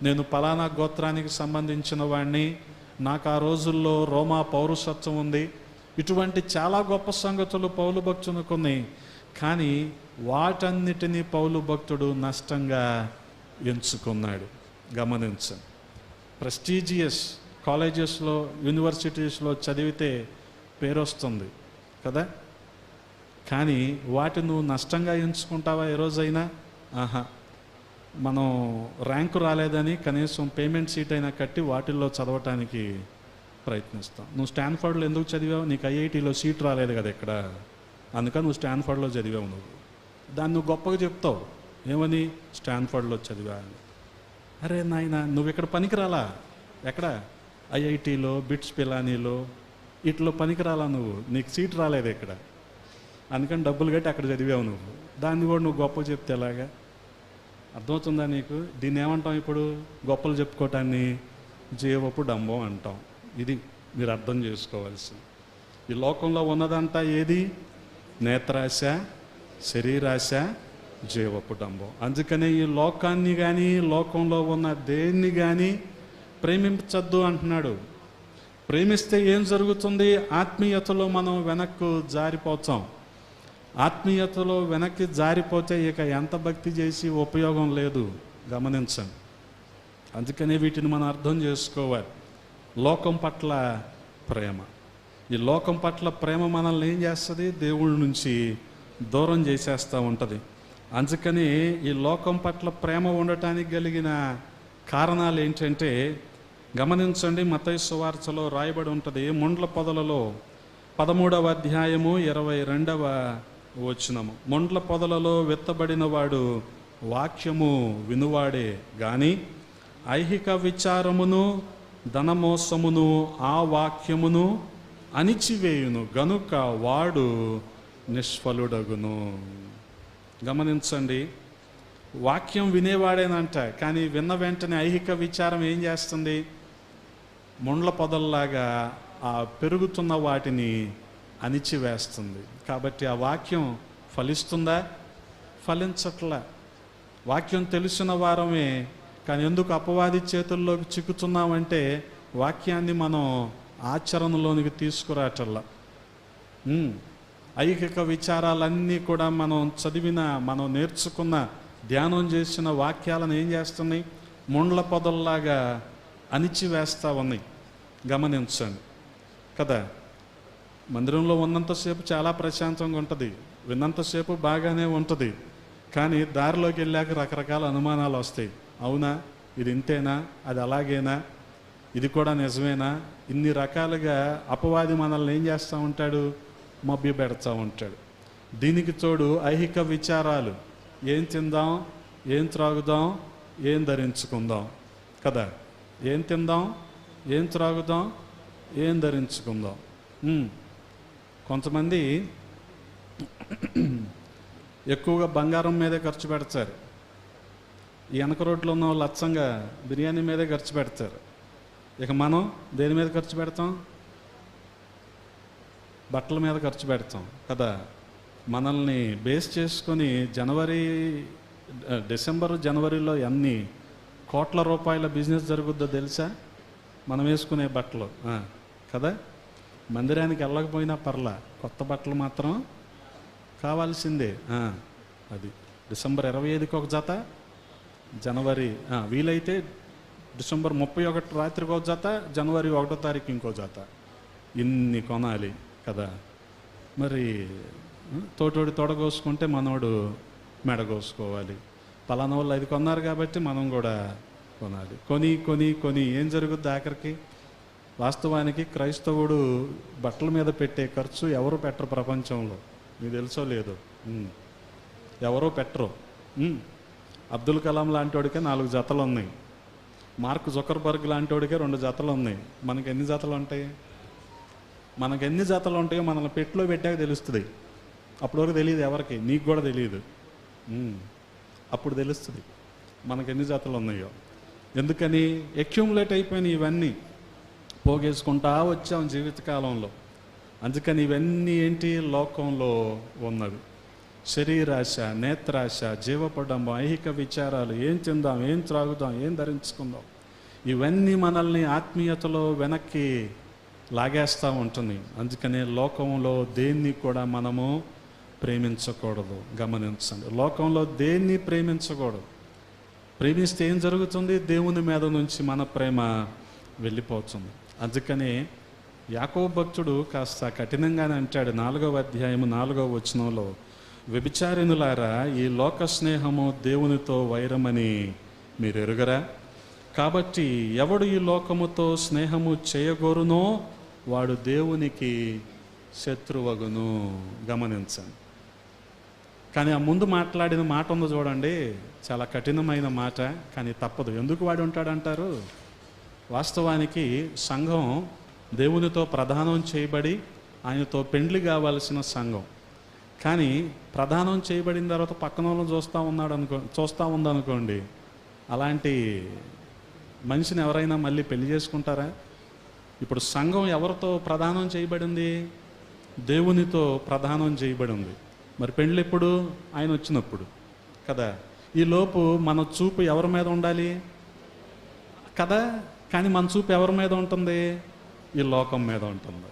నేను పలానా గోత్రానికి సంబంధించిన వాడిని, నాకు ఆ రోజుల్లో రోమా పౌరసత్వం ఉంది. ఇటువంటి చాలా గొప్ప సంగతులు పౌలు భక్తునికి ఉన్నాయి. కానీ వాటన్నిటినీ పౌలు భక్తుడు నష్టంగా ఎంచుకున్నాడు. గమనించండి, ప్రెస్టీజియస్ కాలేజెస్లో, యూనివర్సిటీస్లో చదివితే పేరు వస్తుంది కదా, కానీ వాటిని నువ్వు నష్టంగా ఎంచుకుంటావా ఏ రోజైనా? మనం ర్యాంకు రాలేదని కనీసం పేమెంట్ సీట్ అయినా కట్టి వాటిల్లో చదవటానికి ప్రయత్నిస్తాం. నువ్వు స్టాన్ఫర్డ్లో ఎందుకు చదివావు? నీకు ఐఐటీలో సీట్ రాలేదు కదా ఇక్కడ, అందుకని నువ్వు స్టాన్ఫర్డ్లో చదివావు. నువ్వు దాన్ని నువ్వు గొప్పగా చెప్తావు, ఏమని? స్టాన్ఫర్డ్లో చదివాను. అరే నాయన, నువ్వు ఇక్కడ పనికిరాలా? ఎక్కడ? ఐఐటీలో, బిట్స్ పిలానీలో ఇట్లో పనికిరాలా నువ్వు, నీకు సీట్ రాలేదు ఇక్కడ, అందుకని డబ్బులు కట్టి అక్కడ చదివావు నువ్వు. దాన్ని కూడా నువ్వు గొప్ప చెప్తే ఎలాగా? అర్థమవుతుందా నీకు? దీన్ని ఏమంటాం ఇప్పుడు? గొప్పలు చెప్పుకోవటాన్ని జీవపు డంబం అంటాం. ఇది మీరు అర్థం చేసుకోవాల్సింది. ఈ లోకంలో ఉన్నదంతా ఏది? నేత్రాశ, శరీరాశ, జీవపు డంబం. అందుకనే ఈ లోకాన్ని కానీ, లోకంలో ఉన్న దేన్ని కానీ ప్రేమించద్దు అంటున్నాడు. ప్రేమిస్తే ఏం జరుగుతుంది? ఆత్మీయతలో మనం వెనక్కు జారిపోతాం. ఆత్మీయతలో వెనక్కి జారిపోతే ఇక ఎంత భక్తి చేసి ఉపయోగం లేదు. గమనించండి. అందుకనే వీటిని మనం అర్థం చేసుకోవాలి. లోకం పట్ల ప్రేమ, ఈ లోకం పట్ల ప్రేమ మనల్ని ఏం చేస్తుంది? దేవుడి నుంచి దూరం చేసేస్తూ ఉంటుంది. అందుకని ఈ లోకం పట్ల ప్రేమ ఉండటానికి కలిగిన కారణాలు ఏంటంటే గమనించండి. మత్తయి సువార్తలో రాయబడి ఉంటుంది, ముండ్ల పొదలలో 13వ అధ్యాయము 22వ వచనము. ముండ్ల పొదలలో విత్తబడిన వాడు వాక్యము వినువాడే గాని ఐహిక విచారమును ధనమోసమును ఆ వాక్యమును అణిచివేయును గనుక వాడు నిష్ఫలుడగును. గమనించండి, వాక్యం వినేవాడేనంట, కానీ విన్న వెంటనే ఐహిక విచారం ఏం చేస్తుంది? ముండ్ల పొదల్లాగా ఆ పెరుగుతున్న వాటిని అణిచివేస్తుంది. కాబట్టి ఆ వాక్యం ఫలిస్తుందా? ఫలించట్లా. వాక్యం తెలిసిన వారమే, కానీ ఎందుకు అపవాది చేతుల్లోకి చిక్కుతున్నామంటే వాక్యాన్ని మనం ఆచరణలోనికి తీసుకురాటల్లా. ఐహిక విచారాలన్నీ కూడా మనం చదివిన, మనం నేర్చుకున్న, ధ్యానం చేసిన వాక్యాలను ఏం చేస్తున్నాయి? ముండ్ల పొదల్లాగా అణిచివేస్తూ ఉన్నాయి. గమనించండి కదా. మందిరంలో ఉన్నంతసేపు చాలా ప్రశాంతంగా ఉంటుంది, విన్నంతసేపు బాగానే ఉంటుంది, కానీ దారిలోకి వెళ్ళాక రకరకాల అనుమానాలు వస్తాయి. అవునా, ఇది ఇంతేనా, అది అలాగేనా, ఇది కూడా నిజమేనా? ఇన్ని రకాలుగా అపవాది మనల్ని ఏం చేస్తూ ఉంటాడు? మభ్య పెడతా ఉంటాడు. దీనికి తోడు ఐహిక విచారాలు, ఏం తిందాం, ఏం త్రాగుదాం, ఏం ధరించుకుందాం కదా. ఏం తిందాం, ఏం త్రాగుదాం, ఏం ధరించుకుందాం. కొంతమంది ఎక్కువగా బంగారం మీదే ఖర్చు పెడతారు. ఈ వెనక రోడ్లో ఉన్న వాళ్ళు అచ్చంగా బిర్యానీ మీదే ఖర్చు పెడతారు. ఇక మనం దేని మీద ఖర్చు పెడతాం? బట్టల మీద ఖర్చు పెడతాం కదా. మనల్ని బేస్ చేసుకొని డిసెంబర్ జనవరిలో ఎన్ని కోట్ల రూపాయల బిజినెస్ జరుగుద్దో తెలుసా? మనం వేసుకునే బట్టలు కదా. మందిరానికి వెళ్ళకపోయినా పర్లా, కొత్త బట్టలు మాత్రం కావాల్సిందే. అది డిసెంబర్ 25కి ఒక జత, జనవరి వీలైతే డిసెంబర్ 31 రాత్రికి ఒక జత, జనవరి 1వ తారీఖు ఇంకో జత. ఇన్ని కొనాలి కదా. మరి తోటోడి తొడగోసుకుంటే మనోడు మెడగోసుకోవాలి. పలానా వాళ్ళు అది కొన్నారు కాబట్టి మనం కూడా కొనాలి. కొని కొని కొని ఏం జరుగుద్ది ఆఖరికి? వాస్తవానికి క్రైస్తవుడు బట్టల మీద పెట్టే ఖర్చు ఎవరు పెట్టరు ప్రపంచంలో. మీకు తెలుసో లేదో, ఎవరో పెట్టరు. అబ్దుల్ కలాం లాంటి వాడికే 4 జతలు ఉన్నాయి. మార్క్ జుకర్బర్గ్ లాంటి వాడికే 2 జతలు ఉన్నాయి. మనకి ఎన్ని జతలు ఉంటాయి? మనకు ఎన్ని జతలు ఉంటాయో మనల్ని పెట్టులో పెట్టాక తెలుస్తుంది. అప్పటి వరకు తెలియదు ఎవరికి, నీకు కూడా తెలియదు. అప్పుడు తెలుస్తుంది మనకు ఎన్ని జతలు ఉన్నాయో. ఎందుకని? అక్యూములేట్ అయిపోయినాయి ఇవన్నీ, పోగేసుకుంటా వచ్చాం జీవితకాలంలో. అందుకని ఇవన్నీ ఏంటి? లోకంలో ఉన్నవి. శరీరాశ, నేత్రాశ, జీవపడంబం, ఐహిక విచారాలు, ఏం తిందాం, ఏం త్రాగుదాం, ఏం ధరించుకుందాం, ఇవన్నీ మనల్ని ఆత్మీయతలో వెనక్కి లాగేస్తూ ఉంటుంది. అందుకనే లోకంలో దేన్ని కూడా మనము ప్రేమించకూడదు. గమనించండి, లోకంలో దేన్ని ప్రేమించకూడదు. ప్రేమిస్తే ఏం జరుగుతుంది? దేవుని మీద నుంచి మన ప్రేమ వెళ్ళిపోతుంది. అందుకనే యాకోబు భక్తుడు కాస్త కఠినంగానే అంటాడు, 4వ అధ్యాయము 4వ వచనంలో, వ్యభిచారిణులారా, ఈ లోక స్నేహము దేవునితో వైరమని మీరు ఎరుగరా? కాబట్టి ఎవడు ఈ లోకముతో స్నేహము చేయగోరునో వాడు దేవునికి శత్రువగును. గమనించండి. కానీ ఆ ముందు మాట్లాడిన మాట ఉందో చూడండి, చాలా కఠినమైన మాట, కానీ తప్పదు. ఎందుకు వాడు ఉంటాడంటారు? వాస్తవానికి సంఘం దేవునితో ప్రధానం చేయబడి ఆయనతో పెండ్లి కావాల్సిన సంఘం. కానీ ప్రధానం చేయబడిన తర్వాత పక్కన వాళ్ళని చూస్తూ ఉందనుకోండి, అలాంటి మనిషిని ఎవరైనా మళ్ళీ పెళ్లి చేసుకుంటారా? ఇప్పుడు సంఘం ఎవరితో ప్రధానం చేయబడింది? దేవునితో ప్రధానం చేయబడి ఉంది. మరి పెళ్ళి ఎప్పుడు? ఆయన వచ్చినప్పుడు కదా. ఈలోపు మన చూపు ఎవరి మీద ఉండాలి కదా. కానీ మన చూపు ఎవరి మీద ఉంటుంది? ఈ లోకం మీద ఉంటుంది.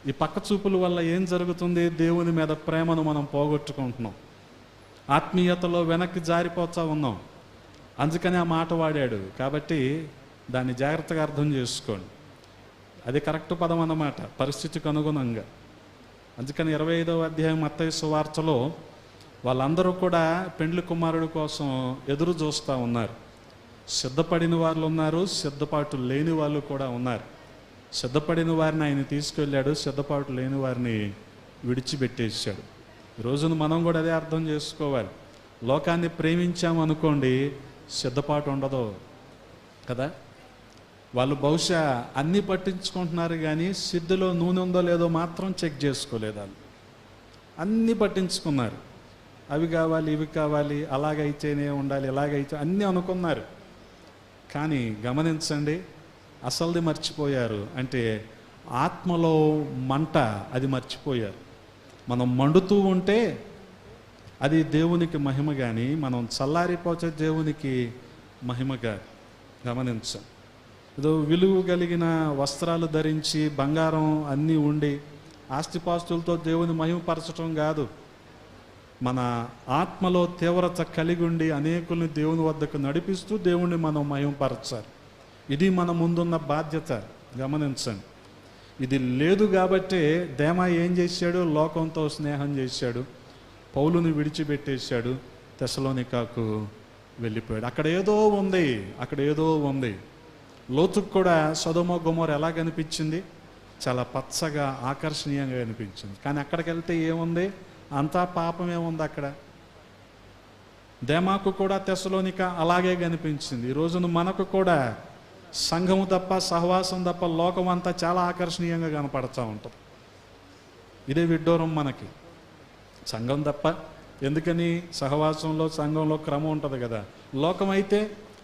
ఈ పక్క చూపుల వల్ల ఏం జరుగుతుంది? దేవుని మీద ప్రేమను మనం పోగొట్టుకుంటున్నాం, ఆత్మీయతలో వెనక్కి జారిపోతా ఉన్నాం. అందుకని ఆ మాట వాడాడు. కాబట్టి దాన్ని జాగ్రత్తగా అర్థం చేసుకోండి. అది కరెక్ట్ పదం అన్నమాట, పరిస్థితికి అనుగుణంగా. అందుకని 25వ అధ్యాయం మత్తయి సువార్తలో వాళ్ళందరూ కూడా పెండ్లి కుమారుడు కోసం ఎదురు చూస్తూ ఉన్నారు. సిద్ధపడిన వాళ్ళు ఉన్నారు, సిద్ధపాటు లేని వాళ్ళు కూడా ఉన్నారు. సిద్ధపడిన వారిని ఆయన తీసుకెళ్ళాడు, సిద్ధపాటు లేని వారిని విడిచిపెట్టేశాడు. ఈ రోజున మనం కూడా అదే అర్థం చేసుకోవాలి. లోకాన్ని ప్రేమించామనుకోండి, సిద్ధపాటు ఉండదు కదా. వాళ్ళు బహుశా అన్నీ పట్టించుకుంటున్నారు కానీ సిద్ధలో నూనె ఉందో లేదో మాత్రం చెక్ చేసుకోలేదు. వాళ్ళు అన్నీ పట్టించుకున్నారు, అవి కావాలి ఇవి కావాలి, అలాగైతేనే ఉండాలి ఇలాగైతే అన్నీ అనుకున్నారు. కానీ గమనించండి, అసలుది మర్చిపోయారు. అంటే ఆత్మలో మంట, అది మర్చిపోయారు. మనం మండుతూ ఉంటే అది దేవునికి మహిమ, కానీ మనం చల్లారిపోతే దేవునికి మహిమగా. గమనించండి, ఏదో విలువ కలిగిన వస్త్రాలు ధరించి బంగారం అన్నీ ఉండి ఆస్తిపాస్తులతో దేవుని మహిమపరచడం కాదు. మన ఆత్మలో తీవ్రత కలిగి ఉండి అనేకుల్ని దేవుని వద్దకు నడిపిస్తూ దేవుణ్ణి మనం మహిమపరచాలి. ఇది మన ముందున్న బాధ్యత. గమనించండి, ఇది లేదు కాబట్టే దేమా ఏం చేశాడు? లోకంతో స్నేహం చేశాడు, పౌలుని విడిచిపెట్టేశాడు, తెస్సలోనికాకు వెళ్ళిపోయాడు. అక్కడ ఏదో ఉంది. లోతుకు కూడా సొదొమ గొమొర ఎలా కనిపించింది? చాలా పచ్చగా ఆకర్షణీయంగా కనిపించింది. కానీ అక్కడికి వెళ్తే ఏముంది? అంతా పాపమే ఉంది అక్కడ. దేమాకు కూడా తెస్సలోనిక అలాగే కనిపించింది. ఈ రోజున మనకు కూడా సంఘము తప్ప, సహవాసం తప్ప లోకం అంతా చాలా ఆకర్షణీయంగా కనపడుతూ ఉంటుంది. ఇదే విడ్డూరం మనకి. సంఘం తప్ప ఎందుకని? సహవాసంలో సంఘంలో క్రమం ఉంటుంది కదా. లోకం అయితే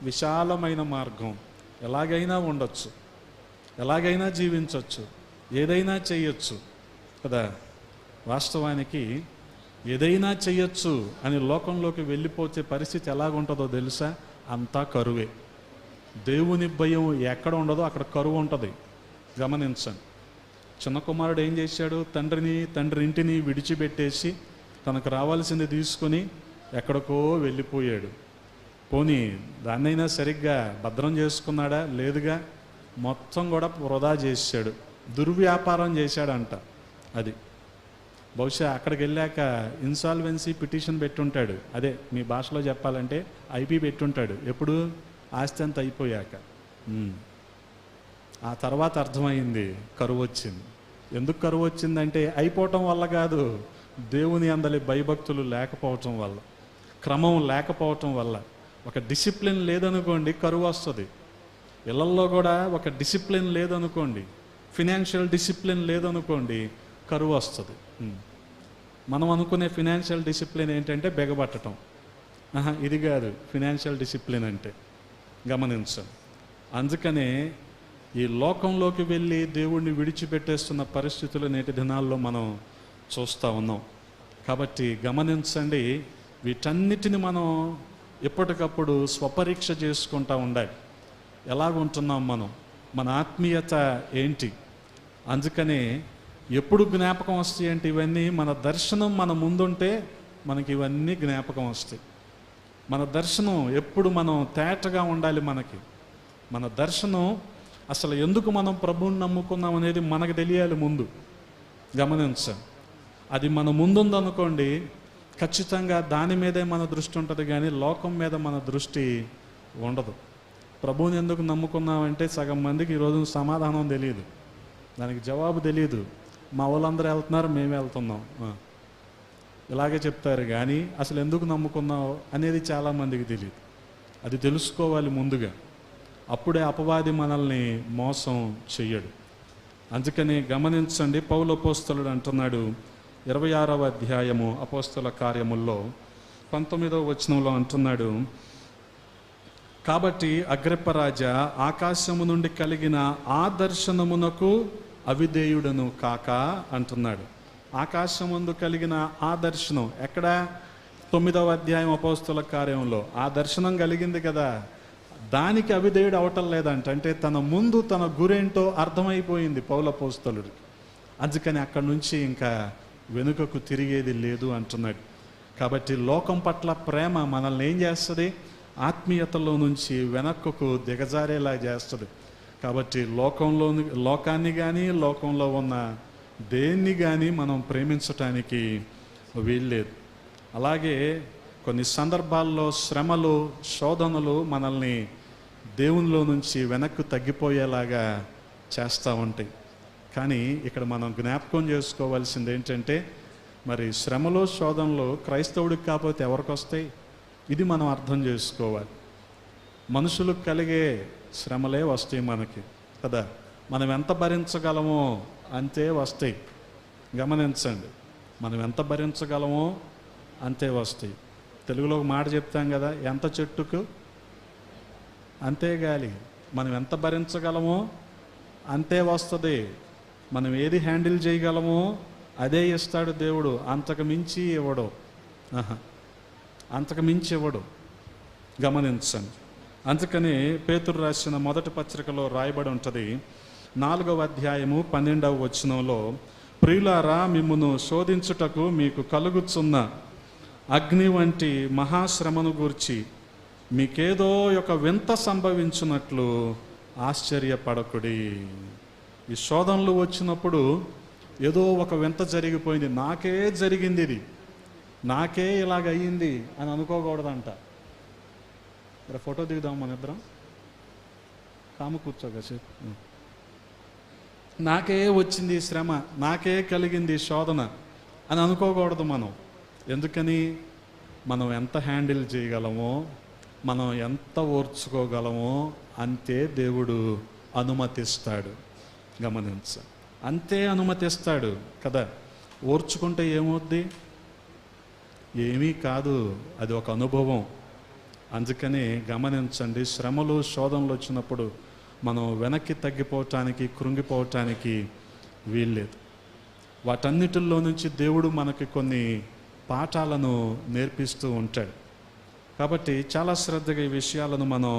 విశాలమైన మార్గం, ఎలాగైనా ఉండొచ్చు, ఎలాగైనా జీవించవచ్చు, ఏదైనా చెయ్యొచ్చు కదా. వాస్తవానికి ఏదైనా చెయ్యొచ్చు అని లోకంలోకి వెళ్ళిపోతే పరిస్థితి ఎలాగుంటుందో తెలుసా? అంతా కరువే. దేవుని భయం ఎక్కడ ఉండదో అక్కడ కరువు ఉంటుంది. గమనించండి, చిన్న కుమారుడు ఏం చేశాడు? తండ్రి ఇంటిని విడిచిపెట్టేసి తనకు రావాల్సింది తీసుకొని ఎక్కడికో వెళ్ళిపోయాడు. పోనీ దాన్నైనా సరిగ్గా భద్రం చేసుకున్నాడా? లేదుగా. మొత్తం కూడా వృధా చేశాడు, దుర్వ్యాపారం చేశాడంట. అది బహుశా అక్కడికి వెళ్ళాక ఇన్సాల్వెన్సీ పిటిషన్ పెట్టుంటాడు. అదే మీ భాషలో చెప్పాలంటే ఐపీ పెట్టుంటాడు. ఎప్పుడు? ఆస్తి అంతా అయిపోయాక. ఆ తర్వాత అర్థమైంది కరువు వచ్చింది. ఎందుకు కరువు వచ్చిందంటే అయిపోవటం వల్ల కాదు, దేవుని అందలి భయభక్తులు లేకపోవటం వల్ల, క్రమం లేకపోవటం వల్ల. ఒక డిసిప్లిన్ లేదనుకోండి, కరువు వస్తుంది. ఇళ్లల్లో కూడా ఒక డిసిప్లిన్ లేదనుకోండి, ఫినాన్షియల్ డిసిప్లిన్ లేదనుకోండి, కరువు వస్తుంది. మనం అనుకునే ఫినాన్షియల్ డిసిప్లిన్ ఏంటంటే బెగబట్టడం. ఇది కాదు ఫినాన్షియల్ డిసిప్లిన్ అంటే. గమనించండి, అందుకనే ఈ లోకంలోకి వెళ్ళి దేవుణ్ణి విడిచిపెట్టేస్తున్న పరిస్థితులు నేటి దినాల్లో మనం చూస్తూ ఉన్నాం. కాబట్టి గమనించండి, వీటన్నిటిని మనం ఎప్పటికప్పుడు స్వపరీక్ష చేసుకుంటూ ఉండాలి. ఎలాగుంటున్నాం మనం, మన ఆత్మీయత ఏంటి? అందుకనే ఎప్పుడు జ్ఞాపకం వస్తాయి అంటే ఇవన్నీ మన దర్శనం మన ముందుంటే మనకి ఇవన్నీ జ్ఞాపకం వస్తాయి. మన దర్శనం ఎప్పుడు మనం తేటగా ఉండాలి. మన దర్శనం అసలు ఎందుకు మనం ప్రభువుని నమ్ముకున్నాం అనేది మనకు తెలియాలి ముందు. గమనించండి, అది మన ముందుందనుకోండి, ఖచ్చితంగా దాని మీదే మన దృష్టి ఉంటుంది, కానీ లోకం మీద మన దృష్టి ఉండదు. ప్రభువుని ఎందుకు నమ్ముకున్నామంటే సగం మందికి ఈరోజు సమాధానం తెలియదు, దానికి జవాబు తెలియదు. మా వాళ్ళందరూ వెళ్తున్నారు, మేము వెళ్తున్నాం, ఇలాగే చెప్తారు. కానీ అసలు ఎందుకు నమ్ముకున్నావు అనేది చాలామందికి తెలియదు. అది తెలుసుకోవాలి ముందుగా, అప్పుడే అపవాది మనల్ని మోసం చెయ్యడు. అందుకని గమనించండి, పౌలు అపోస్తలుడు అంటున్నాడు 26వ అధ్యాయము అపోస్తల కార్యముల్లో 19వ వచనంలో అంటున్నాడు, కాబట్టి అగ్రిప్పరాజా, ఆకాశము నుండి కలిగిన ఆ దర్శనమునకు అవిధేయుడను కాక అంటున్నాడు. ఆకాశముందు కలిగిన ఆ దర్శనం ఎక్కడ? 9వ అధ్యాయం అపోస్తల కార్యంలో. ఆ దర్శనం కలిగింది కదా, దానికి అవిధేయుడు అవటం లేదంట. అంటే తన ముందు తన గురేంటో అర్థమైపోయింది పౌలు అపోస్తలుడికి. అందుకని అక్కడి నుంచి ఇంకా వెనుకకు తిరిగేది లేదు అంటున్నాడు. కాబట్టి లోకం పట్ల ప్రేమ మనల్ని ఏం చేస్తుంది? ఆత్మీయతలో నుంచి వెనక్కుకు దిగజారేలా చేస్తుంది. కాబట్టి లోకాన్ని కానీ లోకంలో ఉన్న దేన్ని కానీ మనం ప్రేమించటానికి వీల్లేదు. అలాగే కొన్ని సందర్భాల్లో శ్రమలు, శోధనలు మనల్ని దేవునిలో నుంచి వెనక్కు తగ్గిపోయేలాగా చేస్తూ ఉంటాయి. కానీ ఇక్కడ మనం జ్ఞాపకం చేసుకోవాల్సింది ఏంటంటే, మరి శ్రమలో, శోధనలు క్రైస్తవుడికి కాకపోతే ఎవరికి వస్తాయి? ఇది మనం అర్థం చేసుకోవాలి. మనుషులకు కలిగే శ్రమలే వస్తాయి మనకి కదా. మనం ఎంత భరించగలమో అంతే వస్తాయి. గమనించండి, మనం ఎంత భరించగలమో అంతే వస్తాయి. తెలుగులో ఒక మాట చెప్తాం కదా, ఎంత చెట్టుకు అంతే గాలి. మనం ఎంత భరించగలమో అంతే వస్తుంది. మనం ఏది హ్యాండిల్ చేయగలమో అదే ఇస్తాడు దేవుడు. అంతకు మించి ఇవ్వడు. అంతకు మించి ఇవ్వడు. గమనించండి. అందుకని పేతురు రాసిన మొదటి పత్రికలో రాయబడి ఉంటుంది, 4వ అధ్యాయము 12వ వచనంలో, ప్రియులారా, మిమ్మును శోధించుటకు మీకు కలుగుచున్న అగ్ని వంటి మహాశ్రమను గూర్చి మీకేదో ఒక వింత సంభవించున్నట్లు ఆశ్చర్యపడకుడి. ఈ శోధనలు వచ్చినప్పుడు ఏదో ఒక వింత జరిగిపోయింది, నాకే జరిగింది, ఇది నాకే ఇలాగ అయ్యింది అని అనుకోకూడదంట. ఇక్కడ ఫోటో దిగుదాం మన ఇద్దరం. కాము కూర్చోగా చెప్పు. నాకే వచ్చింది శ్రమ, నాకే కలిగింది శోధన అని అనుకోకూడదు మనం. ఎందుకని? మనం ఎంత హ్యాండిల్ చేయగలమో, మనం ఎంత ఓర్చుకోగలమో అంతే దేవుడు అనుమతిస్తాడు. గమనించ, అంతే అనుమతిస్తాడు కదా. ఓర్చుకుంటే ఏమవుద్ది? ఏమీ కాదు, అది ఒక అనుభవం. అందుకని గమనించండి, శ్రమలు, శోధనలు వచ్చినప్పుడు మనం వెనక్కి తగ్గిపోవటానికి, కృంగిపోవటానికి వీల్లేదు. వాటన్నిటిల్లో నుంచి దేవుడు మనకి కొన్ని పాఠాలను నేర్పిస్తూ ఉంటాడు. కాబట్టి చాలా శ్రద్ధగా ఈ విషయాలను మనం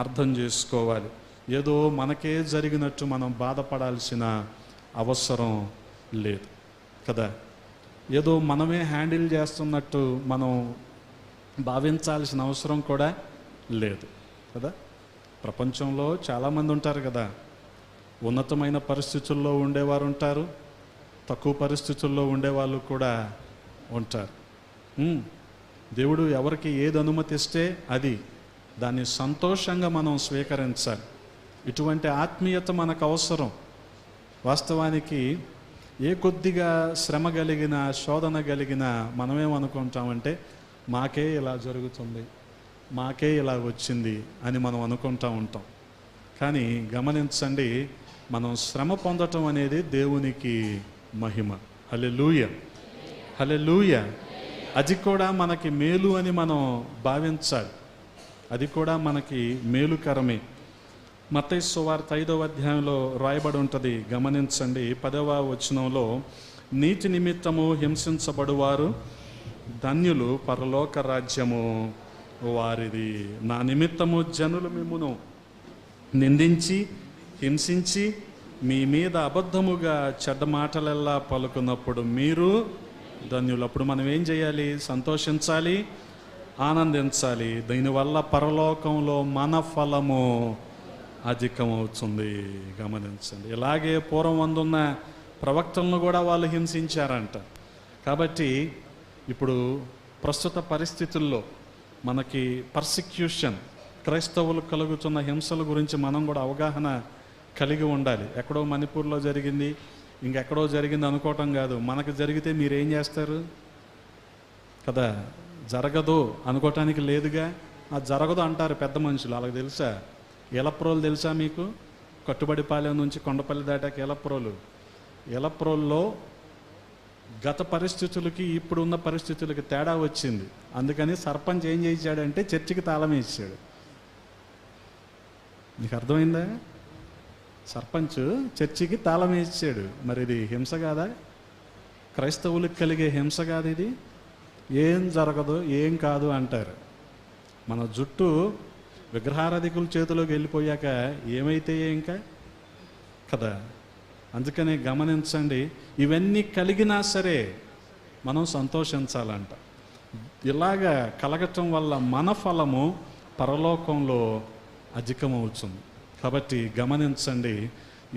అర్థం చేసుకోవాలి. ఏదో మనకే జరిగినట్టు మనం బాధపడాల్సిన అవసరం లేదు కదా. ఏదో మనమే హ్యాండిల్ చేస్తున్నట్టు మనం భావించాల్సిన అవసరం కూడా లేదు కదా. ప్రపంచంలో చాలామంది ఉంటారు కదా. ఉన్నతమైన పరిస్థితుల్లో ఉండేవారు ఉంటారు, తక్కువ పరిస్థితుల్లో ఉండేవాళ్ళు కూడా ఉంటారు. దేవుడు ఎవరికి ఏది అనుమతిస్తే అది, దాన్ని సంతోషంగా మనం స్వీకరించాలి. ఇటువంటి ఆత్మీయత మనకు అవసరం. వాస్తవానికి ఏ కొద్దిగా శ్రమ కలిగిన, శోధన కలిగిన మనమేమనుకుంటామంటే, మాకే ఇలా జరుగుతుంది, మాకే ఇలా వచ్చింది అని మనం అనుకుంటూ ఉంటాం. కానీ గమనించండి, మనం శ్రమ పొందటం అనేది దేవునికి మహిమ. హల్లెలూయ, హల్లెలూయ. అది కూడా మనకి మేలు అని మనం భావించాలి. అది కూడా మనకి మేలుకరమే. మత్తయి సువార్త 5వ అధ్యాయంలో రాయబడి ఉంటుంది. గమనించండి, 10వ వచనంలో, నీతి నిమిత్తము హింసించబడువారు ధన్యులు, పరలోక రాజ్యము వారిది. నా నిమిత్తము జనులు మిమ్మును నిందించి, హింసించి, మీ మీద అబద్ధముగా చెడ్డ మాటలెల్లా పలుకున్నప్పుడు మీరు ధన్యులు. అప్పుడు మనం ఏం చేయాలి? సంతోషించాలి, ఆనందించాలి. దీనివల్ల పరలోకంలో మన ఫలము అధికమవుతుంది. గమనించండి. ఇలాగే పూర్వం అందున్న ప్రవక్తలను కూడా వాళ్ళు హింసించారంట. కాబట్టి ఇప్పుడు ప్రస్తుత పరిస్థితుల్లో మనకి పర్సిక్యూషన్, క్రైస్తవులు కలుగుతున్న హింసల గురించి మనం కూడా అవగాహన కలిగి ఉండాలి. ఎక్కడో మణిపూర్లో జరిగింది, ఇంకెక్కడో జరిగింది అనుకోవటం కాదు. మనకు జరిగితే మీరేం చేస్తారు కదా. జరగదు అనుకోవటానికి లేదుగా. అది జరగదు అంటారు పెద్ద మనుషులు. వాళ్ళకి తెలుసా? ఎలప్రోలు తెలుసా మీకు? కట్టుబడిపాలెం నుంచి కొండపల్లి దాటాక ఎలప్రోలు. ఎలప్రోల్లో గత పరిస్థితులకి ఇప్పుడున్న పరిస్థితులకి తేడా వచ్చింది. అందుకని సర్పంచ్ ఏం చేయించాడంటే చర్చికి తాళం వేసాడు. నీకు అర్థమైందా? సర్పంచ్ చర్చికి తాళం వేసాడు. మరి ఇది హింస కాదా? క్రైస్తవులకు కలిగే హింస కాదు ఇది? ఏం జరగదు, ఏం కాదు అంటారు. మన జుట్టు విగ్రహారాధికుల చేతిలోకి వెళ్ళిపోయాక ఏమైతే ఇంకా కదా. అందుకనే గమనించండి, ఇవన్నీ కలిగినా సరే మనం సంతోషించాలంట. ఇలాగా కలగటం వల్ల మన ఫలము పరలోకంలో అధికమవుతుంది. కాబట్టి గమనించండి,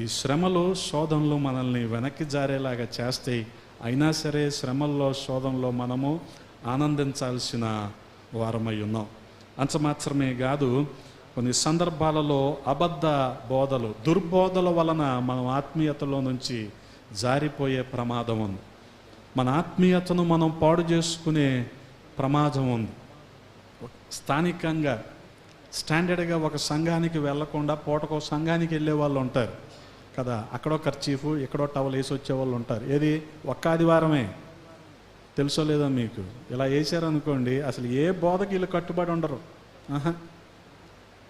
ఈ శ్రమలు, శోధనలు మనల్ని వెనక్కి జారేలాగా చేస్తాయి. అయినా సరే శ్రమల్లో, శోధనలో మనము ఆనందించాల్సిన వారమై ఉన్నాం. అంత మాత్రమే కాదు, కొన్ని సందర్భాలలో అబద్ధ బోధలు, దుర్బోధల వలన మనం ఆత్మీయతలో నుంచి జారిపోయే ప్రమాదం ఉంది. మన ఆత్మీయతను మనం పాడు చేసుకునే ప్రమాదం ఉంది. స్థానికంగా స్టాండర్డ్గా ఒక సంఘానికి వెళ్లకుండా పూటకో సంఘానికి వెళ్ళే వాళ్ళు ఉంటారు కదా, అక్కడో కర్చీఫ్ ఎక్కడో టవల్ వేసి వచ్చే వాళ్ళు ఉంటారు. ఏది ఒక్క ఆదివారమే, తెలుసో లేదో మీకు. ఇలా వేసారనుకోండి అసలు ఏ బోధకి వీళ్ళు కట్టుబడి ఉండరు.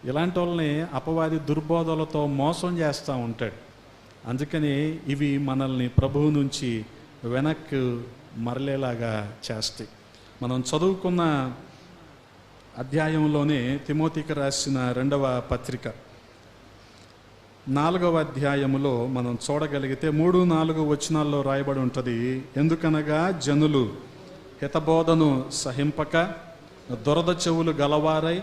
ఇలాంటి వాళ్ళని అపవాది దుర్బోధలతో మోసం చేస్తూ ఉంటాడు. అందుకని ఇవి మనల్ని ప్రభువు నుంచి వెనక్కి మరలేలాగా చేస్తాయి. మనం చదువుకున్న అధ్యాయంలోనే తిమోతికి రాసిన 2వ పత్రిక 4వ అధ్యాయములో మనం చూడగలిగితే 3-4 వచనాల్లో రాయబడి ఉంటుంది. ఎందుకనగా జనులు హితబోధను సహింపక దురద చెవులు గలవారై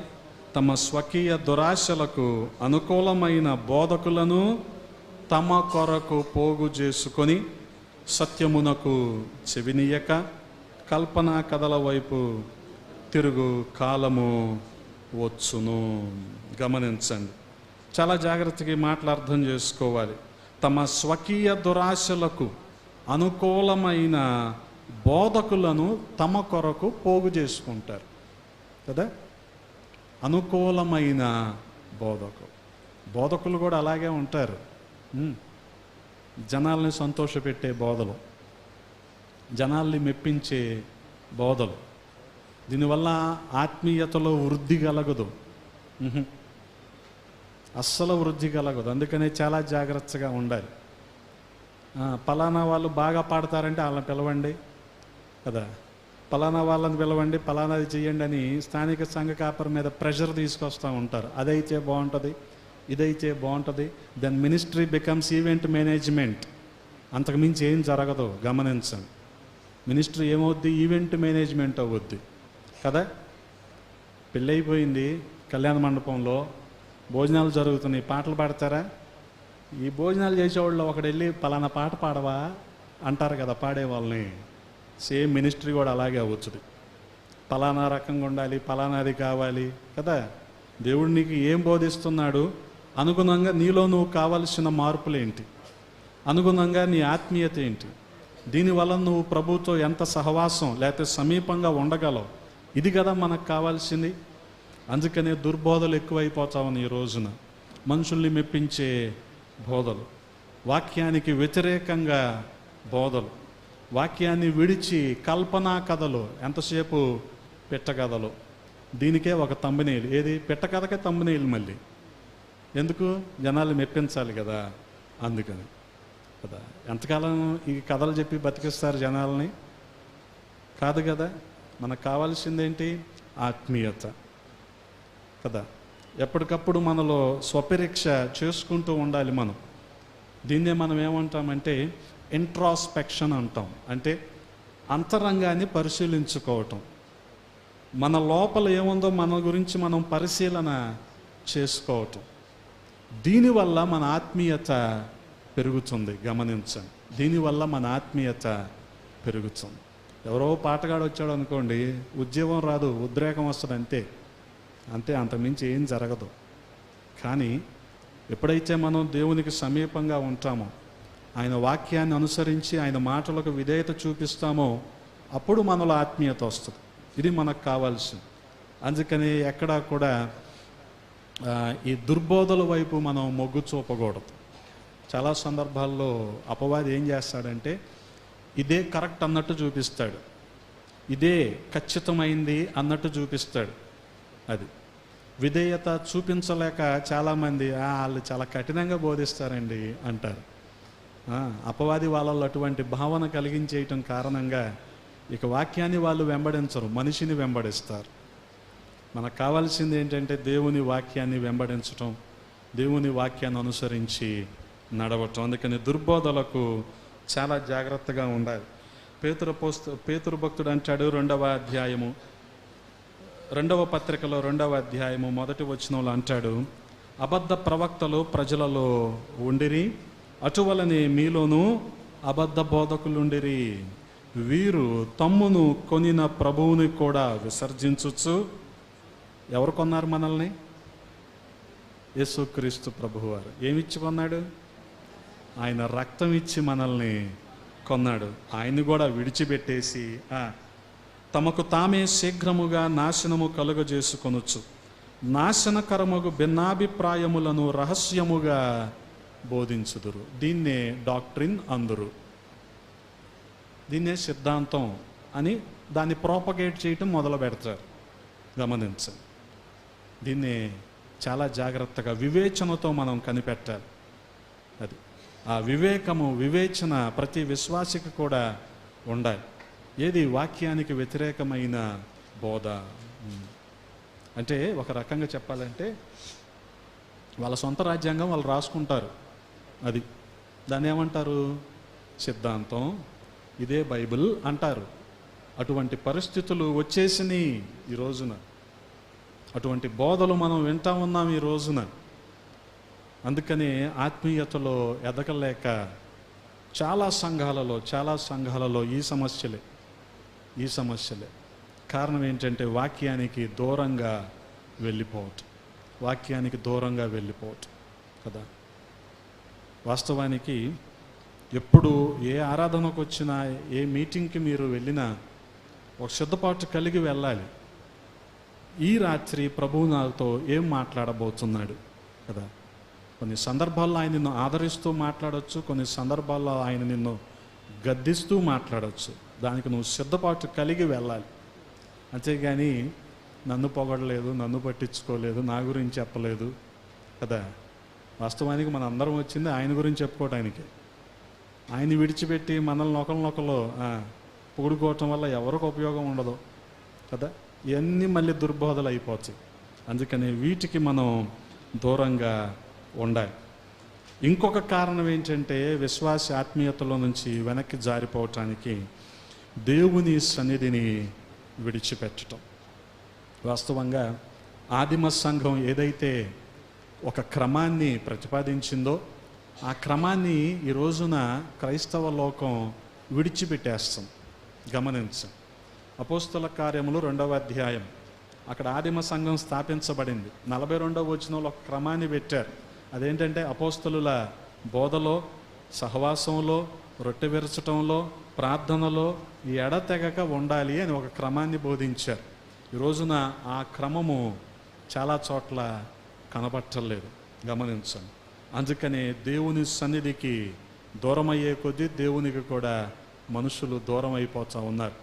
తమ స్వకీయ దురాశలకు అనుకూలమైన బోధకులను తమ కొరకు పోగు చేసుకొని సత్యమునకు చెవినీయక కల్పనా కథల వైపు తిరుగు కాలము వచ్చును. గమనించండి, చాలా జాగ్రత్తగా ఈ మాటలు అర్థం చేసుకోవాలి. తమ స్వకీయ దురాశలకు అనుకూలమైన బోధకులను తమ కొరకు పోగు చేసుకుంటారు కదా. అనుకూలమైన బోధకులు కూడా అలాగే ఉంటారు. జనాల్ని సంతోషపెట్టే బోధలు, జనాల్ని మెప్పించే బోధలు, దీనివల్ల ఆత్మీయతలో వృద్ధి కలగదు, అస్సలు వృద్ధి కలగదు. అందుకనే చాలా జాగ్రత్తగా ఉండాలి. పలానా వాళ్ళు బాగా పాడతారంటే వాళ్ళని పిలవండి కదా, పలానా వాళ్ళని పిలవండి, పలానాది చెయ్యండి అని స్థానిక సంఘ కాపరి మీద ప్రెషర్ తీసుకొస్తూ ఉంటారు. అదైతే బాగుంటుంది, ఇదైతే బాగుంటుంది. Then ministry becomes event management. అంతకుమించి ఏం జరగదు. గమనించండి, మినిస్ట్రీ ఏమవుద్ది? ఈవెంట్ మేనేజ్మెంట్ అవుద్ది కదా. పెళ్ళైపోయింది, కళ్యాణ మండపంలో భోజనాలు జరుగుతున్నాయి, పాటలు పాడతారా? ఈ భోజనాలు చేసేవాళ్ళు ఒకడు వెళ్ళి పలానా పాట పాడవా అంటారు కదా పాడే వాళ్ళని. సేమ్ మినిస్ట్రీ కూడా అలాగే అవుతుంది. పలానా రకంగా ఉండాలి, పలానాది కావాలి కదా. దేవుడు నీకు ఏం బోధిస్తున్నాడు, అనుగుణంగా నీలో నువ్వు కావలసిన మార్పులేంటి, అనుగుణంగా నీ ఆత్మీయత ఏంటి, దీనివల్ల నువ్వు ప్రభుతో ఎంత సహవాసం లేకపోతే సమీపంగా ఉండగలవు, ఇది కదా మనకు కావాల్సింది. అందుకనే దుర్బోధలు ఎక్కువైపోతా ఉన్నాయి ఈ రోజున. మనుషుల్ని మెప్పించే బోధలు, వాక్యానికి వ్యతిరేకంగా బోధలు, వాక్యాన్ని విడిచి కల్పనా కథలు, ఎంతసేపు పెట్టకథలు. దీనికే ఒక తంబనేలు, ఏది పెట్టకథకే తంబనేలు. మళ్ళీ ఎందుకు? జనాలు మెప్పించాలి కదా, అందుకని కదా. ఎంతకాలం ఈ కథలు చెప్పి బతికిస్తారు జనాలని? కాదు కదా. మనకు కావాల్సిందేంటి? ఆత్మీయత కదా. ఎప్పటికప్పుడు మనలో స్వపరీక్ష చేసుకుంటూ ఉండాలి మనం. దీన్నే మనం ఏమంటామంటే ఇంట్రాస్పెక్షన్ అంటాం. అంటే అంతరంగాన్ని పరిశీలించుకోవటం, మన లోపల ఏముందో మన గురించి మనం పరిశీలన చేసుకోవటం. దీనివల్ల మన ఆత్మీయత పెరుగుతుంది. గమనించండి, దీనివల్ల మన ఆత్మీయత పెరుగుతుంది. ఎవరో పాటగాడు వచ్చాడు అనుకోండి, ఉద్యోగం రాదు, ఉద్రేకం వస్తుంది, అంతే అంతే, అంతకుమించి ఏం జరగదు. కానీ ఎప్పుడైతే మనం దేవునికి సమీపంగా ఉంటామో, ఆయన వాక్యాన్ని అనుసరించి ఆయన మాటలకు విధేయత చూపిస్తామో, అప్పుడు మనలో ఆత్మీయత వస్తుంది. ఇది మనకు కావాల్సింది. అందుకని ఎక్కడా కూడా ఈ దుర్బోధల వైపు మనం మొగ్గు చూపకూడదు. చాలా సందర్భాల్లో అపవాది ఏం చేస్తాడంటే ఇదే కరెక్ట్ అన్నట్టు చూపిస్తాడు, ఇదే ఖచ్చితమైంది అన్నట్టు చూపిస్తాడు. అది విధేయత చూపించలేక చాలామంది వాళ్ళు చాలా కఠినంగా బోధిస్తారండి అంటారు. అపవాది వాళ్ళలో అటువంటి భావన కలిగించేయటం కారణంగా ఇక వాక్యాన్ని వాళ్ళు వెంబడించరు, మనిషిని వెంబడిస్తారు. మనకు కావాల్సింది ఏంటంటే దేవుని వాక్యాన్ని వెంబడించటం, దేవుని వాక్యాన్ని అనుసరించి నడవటం. అందుకని దుర్బోధలకు చాలా జాగ్రత్తగా ఉండాలి. పేతురు భక్తుడు అంటాడు 2వ అధ్యాయము 2వ పత్రికలో 2వ అధ్యాయము 1వ వచనంలో అంటాడు, అబద్ధ ప్రవక్తలు ప్రజలలో ఉండిరి, అటువలనే మీలోనూ అబద్ధ బోధకులుండిరి. వీరు తమ్మును కొనిన ప్రభువుని కూడా విసర్జించుచు. ఎవరు కొన్నారు మనల్ని? యేసుక్రీస్తు ప్రభువారు. ఏమిచ్చి కొన్నాడు? ఆయన రక్తం ఇచ్చి మనల్ని కొన్నాడు. ఆయన్ని కూడా విడిచిపెట్టేసి తమకు తామే శీఘ్రముగా నాశనము కలుగజేసుకొనొచ్చు, నాశనకరముగు భిన్నాభిప్రాయములను రహస్యముగా బోధించుదురు. దీన్నే డాక్ట్రిన్ అందురు, దీన్నే సిద్ధాంతం అని దాన్ని ప్రోపగేట్ చేయటం మొదలు పెడతారు. గమనించండి, దీన్ని చాలా జాగ్రత్తగా వివేచనతో మనం కనిపెట్టాలి. అది ఆ వివేకము, వివేచన ప్రతి విశ్వాసికి కూడా ఉండాలి. ఏది వాక్యానికి వ్యతిరేకమైన బోధ అంటే, ఒక రకంగా చెప్పాలంటే వాళ్ళ సొంత రాజ్యాంగం వాళ్ళు రాసుకుంటారు. అది దాన్ని ఏమంటారు? సిద్ధాంతం, ఇదే బైబిల్ అంటారు. అటువంటి పరిస్థితులు వచ్చేసినాయి ఈ రోజున. అటువంటి బోధలు మనం వింటా ఉన్నాం ఈ రోజున. అందుకని ఆత్మీయతలో ఎదగలేక చాలా సంఘాలలో ఈ సమస్యలే. కారణం ఏంటంటే వాక్యానికి దూరంగా వెళ్ళిపోవటం కదా. వాస్తవానికి ఎప్పుడు ఏ ఆరాధనకు వచ్చినా, ఏ మీటింగ్కి మీరు వెళ్ళినా ఒక సిద్ధపాటు కలిగి వెళ్ళాలి. ఈ రాత్రి ప్రభువు నాతో ఏం మాట్లాడబోతున్నాడు కదా. కొన్ని సందర్భాల్లో ఆయన నిన్ను ఆదరిస్తూ మాట్లాడవచ్చు, కొన్ని సందర్భాల్లో ఆయన నిన్ను గద్దిస్తూ మాట్లాడవచ్చు. దానికి నువ్వు సిద్ధపాటు కలిగి వెళ్ళాలి. అంతేగాని నన్ను పొగడలేదు, నన్ను పట్టించుకోలేదు, నా గురించి చెప్పలేదు కదా. వాస్తవానికి మన అందరం వచ్చింది ఆయన గురించి చెప్పుకోవటానికి. ఆయన్ని విడిచిపెట్టి మనల్ని ఒకరినొకరు పొగుడుకోవటం వల్ల ఎవరికి ఉపయోగం ఉండదు కదా. ఇవన్నీ మళ్ళీ దుర్బోధలు అయిపోతాయి. అందుకని వీటికి మనం దూరంగా ఉండాలి. ఇంకొక కారణం ఏంటంటే విశ్వాస ఆత్మీయతలో నుంచి వెనక్కి జారిపోవటానికి దేవుని సన్నిధిని విడిచిపెట్టడం. వాస్తవంగా ఆదిమ సంఘం ఏదైతే ఒక క్రమాన్ని ప్రతిపాదించిందో ఆ క్రమాన్ని ఈ రోజున క్రైస్తవ లోకం విడిచిపెట్టేస్తాం. గమనించం. అపోస్తల కార్యములు 2వ అధ్యాయం, అక్కడ ఆదిమ సంఘం స్థాపించబడింది. 42వ వచనంలో ఒక క్రమాన్ని పెట్టారు. అదేంటంటే అపోస్తలుల బోధలో, సహవాసంలో, రొట్టె విరచటంలో, ప్రార్థనలో ఎడతెగక ఉండాలి అని ఒక క్రమాన్ని బోధించారు. ఈ రోజున ఆ క్రమము చాలా చోట్ల కనబట్టలేదు. గమనించండి. అందుకనే దేవుని సన్నిధికి దూరం అయ్యే కొద్దీ దేవునికి కూడా మనుషులు దూరం అయిపోతూ ఉన్నారు.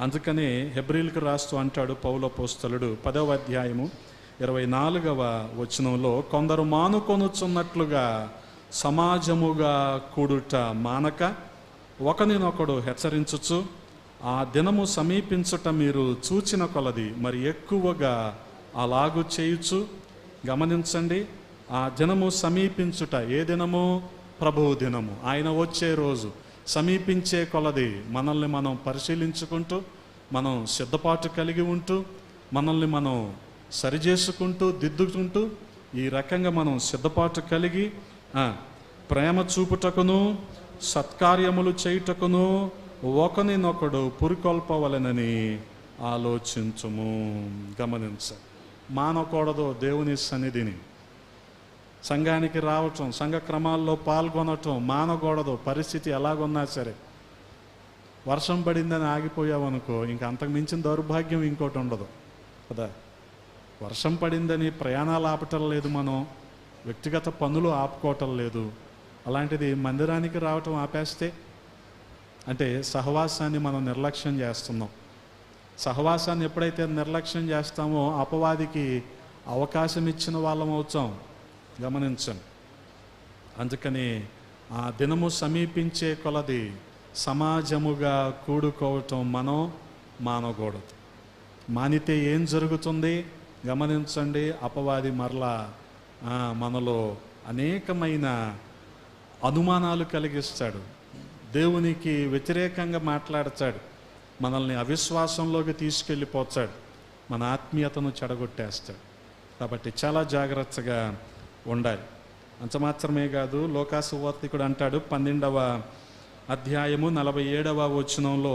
అందుకనే హెబ్రీలకు రాస్తూ అంటాడు పౌలు అపోస్తలుడు 10వ అధ్యాయము 24వ వచనంలో, కొందరు మానుకొనుచున్నట్లుగా సమాజముగా కూడుట మానక ఒకరినొకడు హెచ్చరించుచు, ఆ దినము సమీపించుట మీరు చూచిన కొలది మరి ఎక్కువగా అలాగు చేయుచు. గమనించండి, ఆ దినము సమీపించుట. ఏ దినము? ప్రభువు దినము, ఆయన వచ్చే రోజు సమీపించే కొలది మనల్ని మనం పరిశీలించుకుంటూ, మనం సిద్ధపాటు కలిగి ఉంటూ, మనల్ని మనం సరిచేసుకుంటూ, దిద్దుకుంటూ, ఈ రకంగా మనం సిద్ధపాటు కలిగి ప్రేమ చూపుటకును సత్కార్యములు చేయుటకును ఒకరినొకడు పురికొల్పవలెనని ఆలోచించుము. గమనించ. మానకూడదు దేవుని సన్నిధిని. సంఘానికి రావటం, సంఘ క్రమాల్లో పాల్గొనటం మానకూడదు. పరిస్థితి ఎలాగున్నా సరే. వర్షం పడిందని ఆగిపోయావనుకో, ఇంక అంతకు మించిన దౌర్భాగ్యం ఇంకోటి ఉండదు కదా. వర్షం పడిందని ప్రయాణాలు ఆపటం లేదు, మనం వ్యక్తిగత పనులు ఆపుకోవటం లేదు. అలాంటిది మందిరానికి రావటం ఆపేస్తే అంటే సహవాసాన్ని మనం నిర్లక్ష్యం చేస్తున్నాం. సహవాసాన్ని ఎప్పుడైతే నిర్లక్ష్యం చేస్తామో అపవాదికి అవకాశం ఇచ్చిన వాళ్ళం అవుతాం. గమనించండి. అందుకని ఆ దినము సమీపించే కొలది సమాజముగా కూడుకోవటం మనం మానకూడదు. మానితే ఏం జరుగుతుంది? గమనించండి. అపవాది మరలా మనలో అనేకమైన అనుమానాలు కలిగిస్తాడు, దేవునికి వ్యతిరేకంగా మాట్లాడతాడు, మనల్ని అవిశ్వాసంలోకి తీసుకెళ్ళిపోతాడు, మన ఆత్మీయతను చెడగొట్టేస్తాడు. కాబట్టి చాలా జాగ్రత్తగా ఉండాలి. అంత మాత్రమే కాదు, లోకాసు వార్తికుడు అంటాడు 12వ అధ్యాయము 47వ వచనంలో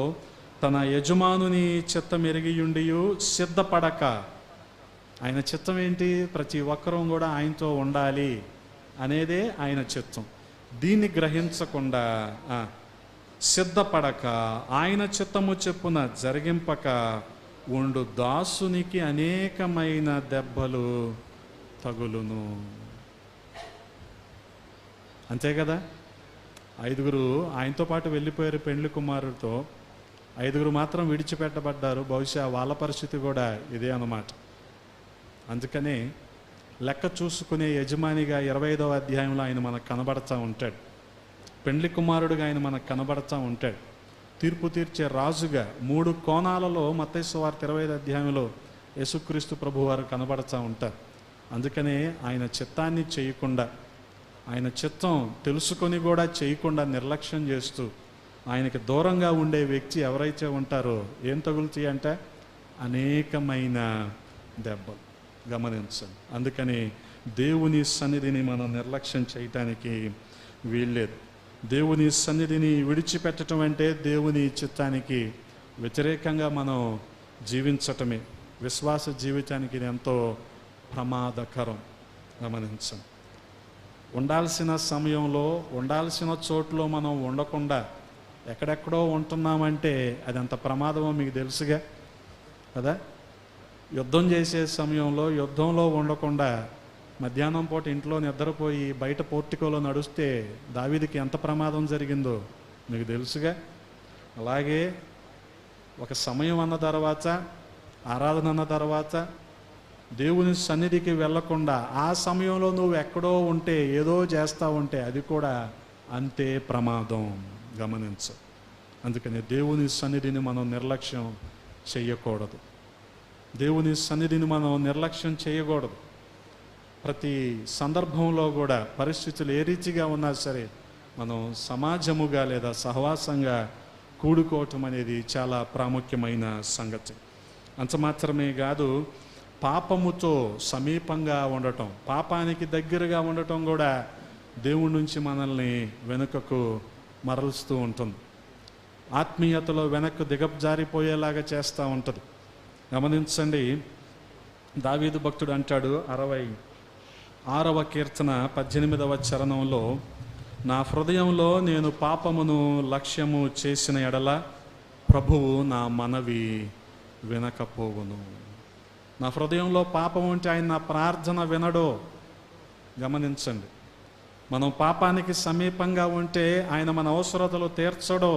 తన యజమానుని చిత్తం ఎరిగియుండియు సిద్ధపడక, ఆయన చిత్తం ఏంటి? ప్రతి ఒక్కరూ కూడా ఆయనతో ఉండాలి అనేదే ఆయన చిత్తం. దీన్ని గ్రహించకుండా సిద్ధపడక ఆయన చిత్తము చెప్పున జరిగింపక ఉండు దాసునికి అనేకమైన దెబ్బలు తగులును. అంతే కదా, 5 ఆయనతో పాటు వెళ్ళిపోయారు పెండ్లి కుమారుడితో, 5 మాత్రం విడిచిపెట్టబడ్డారు. బహుశా వాళ్ళ పరిస్థితి కూడా ఇదే అన్నమాట. అందుకనే లెక్క చూసుకునే యజమానిగా 25వ అధ్యాయంలో ఆయన మనకు కనబడతా ఉంటాడు. పెండ్లి కుమారుడిగా ఆయన మనకు కనబడతా ఉంటాడు. తీర్పు తీర్చే రాజుగా 3 కోణాలలో మత్తయి సువార్త 25వ అధ్యాయంలో యేసుక్రీస్తు ప్రభువారు కనబడతా ఉంటారు. అందుకనే ఆయన చిత్తాన్ని చేయకుండా, ఆయన చిత్తం తెలుసుకొని కూడా చేయకుండా నిర్లక్ష్యం చేస్తూ ఆయనకి దూరంగా ఉండే వ్యక్తి ఎవరైతే ఉంటారో ఏం తగులుతాయి అంటే అనేకమైన దెబ్బలు. గమనించండి. అందుకని దేవుని సన్నిధిని మనం నిర్లక్ష్యం చేయటానికి వీల్లేదు. దేవుని సన్నిధిని విడిచిపెట్టడం అంటే దేవుని చిత్తానికి వ్యతిరేకంగా మనం జీవించటమే. విశ్వాస జీవితానికి ఇది ఎంతో ప్రమాదకరం. గమనించండి. ఉండాల్సిన సమయంలో ఉండాల్సిన చోట్లో మనం ఉండకుండా ఎక్కడెక్కడో ఉంటున్నామంటే అది ఎంత ప్రమాదమో మీకు తెలుసుగా కదా. యుద్ధం చేసే సమయంలో యుద్ధంలో ఉండకుండా మధ్యాహ్నం పూట ఇంట్లో నిద్రపోయి బయట పోర్టికోలో నడుస్తే దావీదుకి ఎంత ప్రమాదం జరిగిందో మీకు తెలుసుగా. అలాగే ఒక సమయం అన్న తర్వాత, ఆరాధన అన్న తర్వాత దేవుని సన్నిధికి వెళ్ళకుండా ఆ సమయంలో నువ్వు ఎక్కడో ఉంటే ఏదో చేస్తూ ఉంటే అది కూడా అంతే ప్రమాదం. గమనించు. అందుకని దేవుని సన్నిధిని మనం నిర్లక్ష్యం చేయకూడదు. దేవుని సన్నిధిని మనం నిర్లక్ష్యం చేయకూడదు. ప్రతి సందర్భంలో కూడా పరిస్థితులు ఏ రీతిగా ఉన్నా సరే మనం సమాజముగా లేదా సహవాసంగా కూడుకోవటం అనేది చాలా ప్రాముఖ్యమైన సంగతి. అంత మాత్రమే కాదు, పాపముతో సమీపంగా ఉండటం, పాపానికి దగ్గరగా ఉండటం కూడా దేవుడి నుంచి మనల్ని వెనుకకు మరలుస్తూ ఉంటుంది. ఆత్మీయతలో వెనక్కు దిగజారిపోయేలాగా చేస్తూ ఉంటుంది. గమనించండి. దావీదు భక్తుడు అంటాడు 66వ కీర్తన 18వ చరణంలో, నా హృదయంలో నేను పాపమును లక్ష్యము చేసిన ఎడల ప్రభువు నా మనవి వినకపోవును. నా హృదయంలో పాపం ఉంటే ఆయన నా ప్రార్థన వినడో. గమనించండి. మనం పాపానికి సమీపంగా ఉంటే ఆయన మన అవసరతలు తీర్చడో.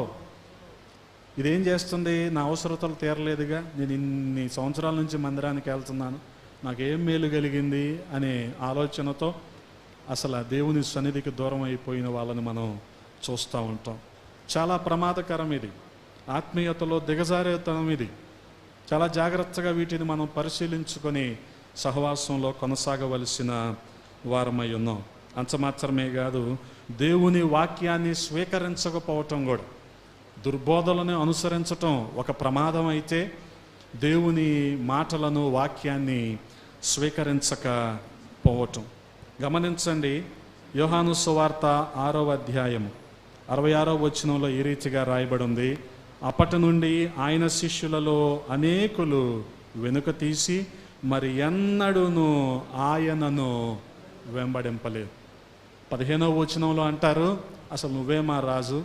ఇదేం చేస్తుంది? నా అవసరతలు తీరలేదుగా, నేను ఇన్ని సంవత్సరాల నుంచి మందిరానికి వెళ్తున్నాను, నాకేం మేలు కలిగింది అనే ఆలోచనతో అసలు దేవుని సన్నిధికి దూరం అయిపోయిన వాళ్ళని మనం చూస్తూ ఉంటాం. చాలా ప్రమాదకరం ఇది. ఆత్మీయతలో దిగజారేతనం ఇది. చాలా జాగ్రత్తగా వీటిని మనం పరిశీలించుకొని సహవాసంలో కొనసాగవలసిన వారమై ఉన్నాం. అంత మాత్రమే కాదు, దేవుని వాక్యాన్ని స్వీకరించకపోవటం కూడా, దుర్బోధలను అనుసరించటం ఒక ప్రమాదం అయితే, దేవుని మాటలను వాక్యాన్ని స్వీకరించకపోవటం. గమనించండి. యోహాను సువార్త 6వ అధ్యాయము 66వ వచనంలో ఈ రీతిగా రాయబడి ఉంది, అప్పటి నుండి ఆయన శిష్యులలో అనేకులు వెనుక తీసి మరి ఎన్నడూను ఆయనను వెంబడింపలేదు. 15వ వచనంలో అంటారు, అసలు నువ్వే మా రాజు,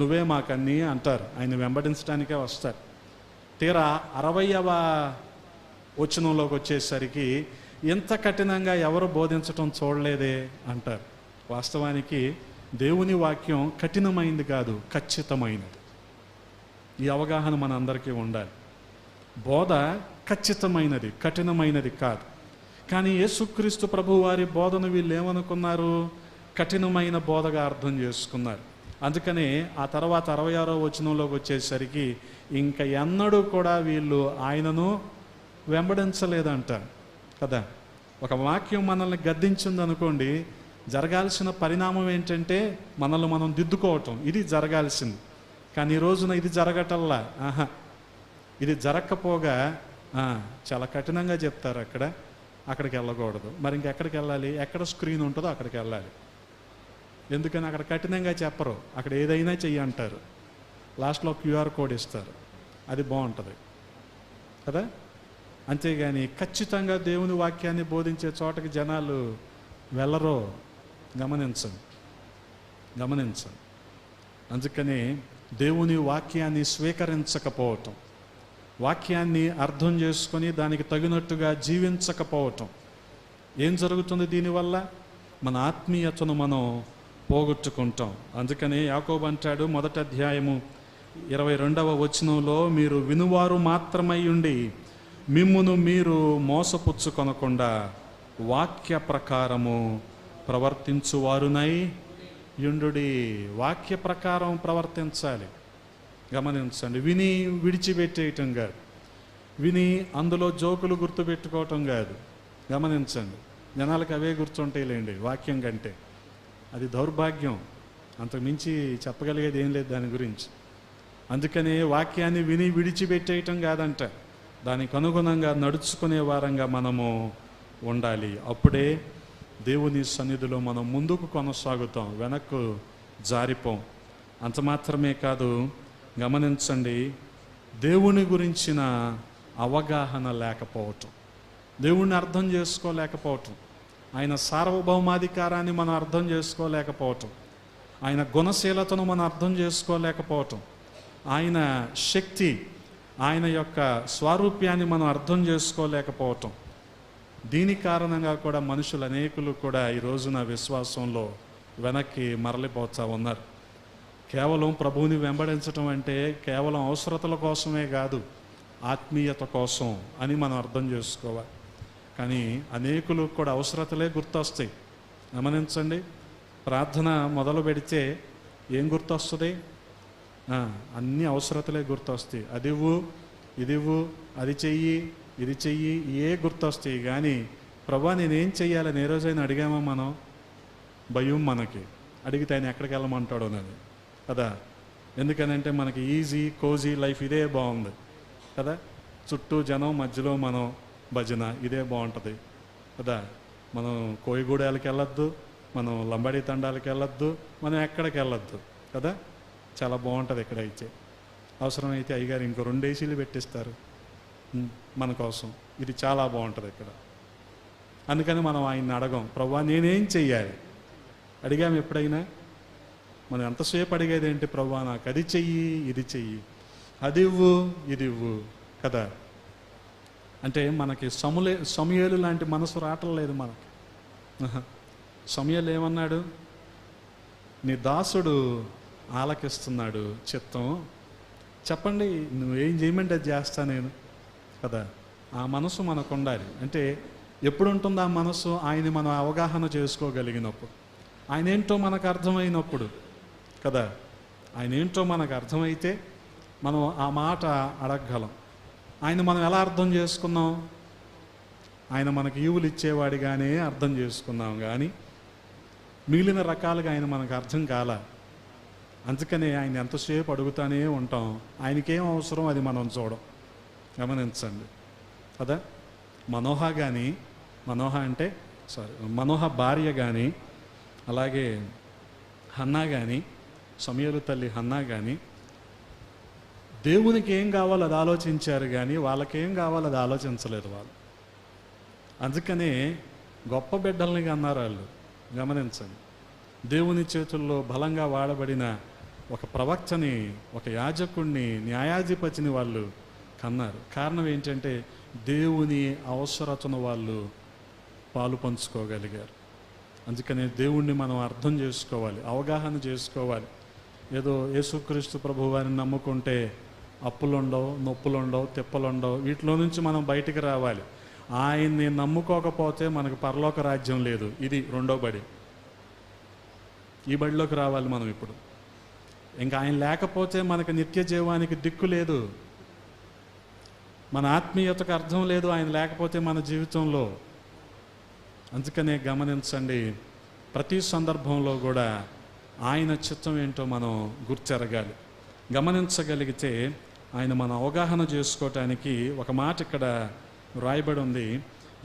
నువ్వే మాకన్నీ అంటారు. ఆయన వెంబడించడానికే వస్తారు. తీరా 60వ వచనంలోకి వచ్చేసరికి ఇంత కఠినంగా ఎవరు బోధించటం చూడలేదే అంటారు. వాస్తవానికి దేవుని వాక్యం కఠినమైంది కాదు, ఖచ్చితమైనది. ఈ అవగాహన మన అందరికీ ఉండాలి. బోధ ఖచ్చితమైనది, కఠినమైనది కాదు. కానీ యేసుక్రీస్తు ప్రభువారి బోధను వీళ్ళు ఏమనుకున్నారు? కఠినమైన బోధగా అర్థం చేసుకున్నారు. అందుకనే ఆ తర్వాత 66వ వచనంలోకి వచ్చేసరికి ఇంకా ఎన్నడూ కూడా వీళ్ళు ఆయనను వెంబడించలేదంటారు కదా. ఒక వాక్యం మనల్ని గద్దించిందనుకోండి, జరగాల్సిన పరిణామం ఏంటంటే మనల్ని మనం దిద్దుకోవటం. ఇది జరగాల్సింది. కానీ ఈ రోజున ఇది జరగటల్లా. ఇది జరగకపోగా చాలా కఠినంగా చెప్తారు. అక్కడికి వెళ్ళకూడదు. మరి ఇంకెక్కడికి వెళ్ళాలి? ఎక్కడ స్క్రీన్ ఉంటుందో అక్కడికి వెళ్ళాలి. ఎందుకని అక్కడ కఠినంగా చెప్పరు, అక్కడ ఏదైనా చెయ్యి అంటారు, లాస్ట్లో QR కోడ్ ఇస్తారు, అది బాగుంటుంది కదా. అంతేగాని ఖచ్చితంగా దేవుని వాక్యాన్ని బోధించే చోటకి జనాలు వెళ్ళరో గమనించండి. అందుకని దేవుని వాక్యాన్ని స్వీకరించకపోవటం, వాక్యాన్ని అర్థం చేసుకొని దానికి తగినట్టుగా జీవించకపోవటం, ఏం జరుగుతుంది దీనివల్ల? మన ఆత్మీయతను మనం పోగొట్టుకుంటాం. అందుకని యాకోబు అంటాడు, 1వ అధ్యాయము 22వ వచనంలో, మీరు వినువారు మాత్రమై ఉండి మిమ్మును మీరు మోసపుచ్చుకొనకుండా వాక్య ప్రకారము ప్రవర్తించువారునై యుండుడి. వాక్య ప్రకారం ప్రవర్తించాలి. గమనించండి, విని విడిచిపెట్టేయటం కాదు, విని అందులో జోకులు గుర్తుపెట్టుకోవటం కాదు. గమనించండి, జనాలకు అవే గుర్తుంటాయిలేండి వాక్యం కంటే. అది దౌర్భాగ్యం, అంతకుమించి చెప్పగలిగేది ఏం లేదు దాని గురించి. అందుకనే వాక్యాన్ని విని విడిచిపెట్టేయటం కాదంట, దానికి అనుగుణంగా నడుచుకునే వారంగా మనము ఉండాలి. అప్పుడే దేవుని సన్నిధిలో మనం ముందుకు కొనసాగుతాం, వెనక్కు జారిపోం. అంత మాత్రమే కాదు, గమనించండి, దేవుని గురించిన అవగాహన లేకపోవటం, దేవుణ్ణి అర్థం చేసుకోలేకపోవటం, ఆయన సార్వభౌమాధికారాన్ని మనం అర్థం చేసుకోలేకపోవటం, ఆయన గుణశీలతను మనం అర్థం చేసుకోలేకపోవటం, ఆయన శక్తి, ఆయన యొక్క స్వారూప్యాన్ని మనం అర్థం చేసుకోలేకపోవటం. దీని కారణంగా కూడా మనుషులు అనేకులు కూడా ఈ రోజున విశ్వాసంలో వెనక్కి మరలిపోతూ ఉన్నారు. కేవలం ప్రభువుని వెంబడించటం అంటే కేవలం అవసరతల కోసమే కాదు, ఆత్మీయత కోసం అని మనం అర్థం చేసుకోవాలి. కానీ అనేకులు కూడా అవసరతలే గుర్తొస్తాయి. గమనించండి, ప్రార్థన మొదలు పెడితే ఏం గుర్తొస్తుంది? అన్ని అవసరతలే గుర్తొస్తాయి. అదివ్వు, ఇదివ్వు, అది చెయ్యి, ఇది చెయ్యి, ఏ గుర్తొస్తాయి. కానీ ప్రభా నేనేం చెయ్యాలని ఏ రోజైనా అడిగామా మనం? భయం మనకి. అడిగితే ఆయన ఎక్కడికి వెళ్ళమంటాడో అని కదా. ఎందుకనంటే మనకి ఈజీ కోజీ లైఫ్ ఇదే బాగుంది కదా. చుట్టూ జనం, మధ్యలో మనం భజన, ఇదే బాగుంటుంది కదా. మనం కోయిగూడాలకి వెళ్ళొద్దు, మనం లంబాడి తండాలకి వెళ్ళొద్దు, మనం ఎక్కడికి వెళ్ళొద్దు కదా. చాలా బాగుంటుంది ఇక్కడైతే. అవసరమైతే అయ్యగారు ఇంకో 2 ఏసీలు పెట్టిస్తారు మన కోసం. ఇది చాలా బాగుంటుంది ఇక్కడ. అందుకని మనం ఆయన్ని అడగం, ప్రభువా నేనేం చెయ్యాలి? అడిగాము ఎప్పుడైనా? మనం ఎంతసేపు అడిగేది ఏంటి? ప్రభువా నాకు అది చెయ్యి, ఇది చెయ్యి, అది ఇవ్వు, ఇది ఇవ్వు కదా. అంటే మనకి సమూయేలు లాంటి మనసు రావట్లేదు మనకి. సమూయేలు ఏమన్నాడు? నీ దాసుడు ఆలకిస్తున్నాడు చిత్తం, చెప్పండి నువ్వేం చేయమంటే అది చేస్తా నేను కదా. ఆ మనసు మనకు ఉండాలి. అంటే ఎప్పుడు ఉంటుంది ఆ మనసు? ఆయన్ని మనం అవగాహన చేసుకోగలిగినప్పుడు, ఆయన ఏంటో మనకు అర్థమైనప్పుడు కదా. ఆయన ఏంటో మనకు అర్థమైతే మనం ఆ మాట అడగగలం. ఆయన మనం ఎలా అర్థం చేసుకున్నాం? ఆయన మనకి ఈవులు ఇచ్చేవాడిగానే అర్థం చేసుకున్నాం, కానీ మిగిలిన రకాలుగా ఆయన మనకు అర్థం కాల. అందుకనే ఆయన ఎంతసేపు అడుగుతానే ఉంటాం. ఆయనకేం అవసరం అది మనం చూడం. గమనించండి కదా. మనోహ భార్య కానీ, అలాగే హన్నా కానీ, సమూయేలు తల్లి హన్నా కానీ దేవునికి ఏం కావాలో అది ఆలోచించారు, కానీ వాళ్ళకేం కావాలో అది ఆలోచించలేదు వాళ్ళు. అందుకనే గొప్ప బిడ్డల్ని అన్నారు వాళ్ళు. గమనించండి, దేవుని చేతుల్లో బలంగా వాడబడిన ఒక ప్రవక్తని, ఒక యాజకుడిని, న్యాయాధిపతిని వాళ్ళు కన్నారు. కారణం ఏంటంటే దేవుని అవసరతను వాళ్ళు పాలు పంచుకోగలిగారు. అందుకనే దేవుణ్ణి మనం అర్థం చేసుకోవాలి, అవగాహన చేసుకోవాలి. ఏదో యేసుక్రీస్తు ప్రభు వారిని నమ్ముకుంటే అప్పులుండవు, నొప్పులుండవు, తిప్పలుండవు, వీటిలో నుంచి మనం బయటికి రావాలి. ఆయన్ని నమ్ముకోకపోతే మనకు పరలోక రాజ్యం లేదు. ఇది 2వ బడి. ఈ బడిలోకి రావాలి మనం ఇప్పుడు. ఇంకా ఆయన లేకపోతే మనకు నిత్య జీవానికి దిక్కు లేదు, మన ఆత్మీయతకు అర్థం లేదు ఆయన లేకపోతే మన జీవితంలో. అందుకనే గమనించండి, ప్రతి సందర్భంలో కూడా ఆయన చిత్తం ఏంటో మనం గుర్తెరగాలి. గమనించగలిగితే ఆయన మన అవగాహన చేసుకోవటానికి ఒక మాట ఇక్కడ రాయబడి ఉంది.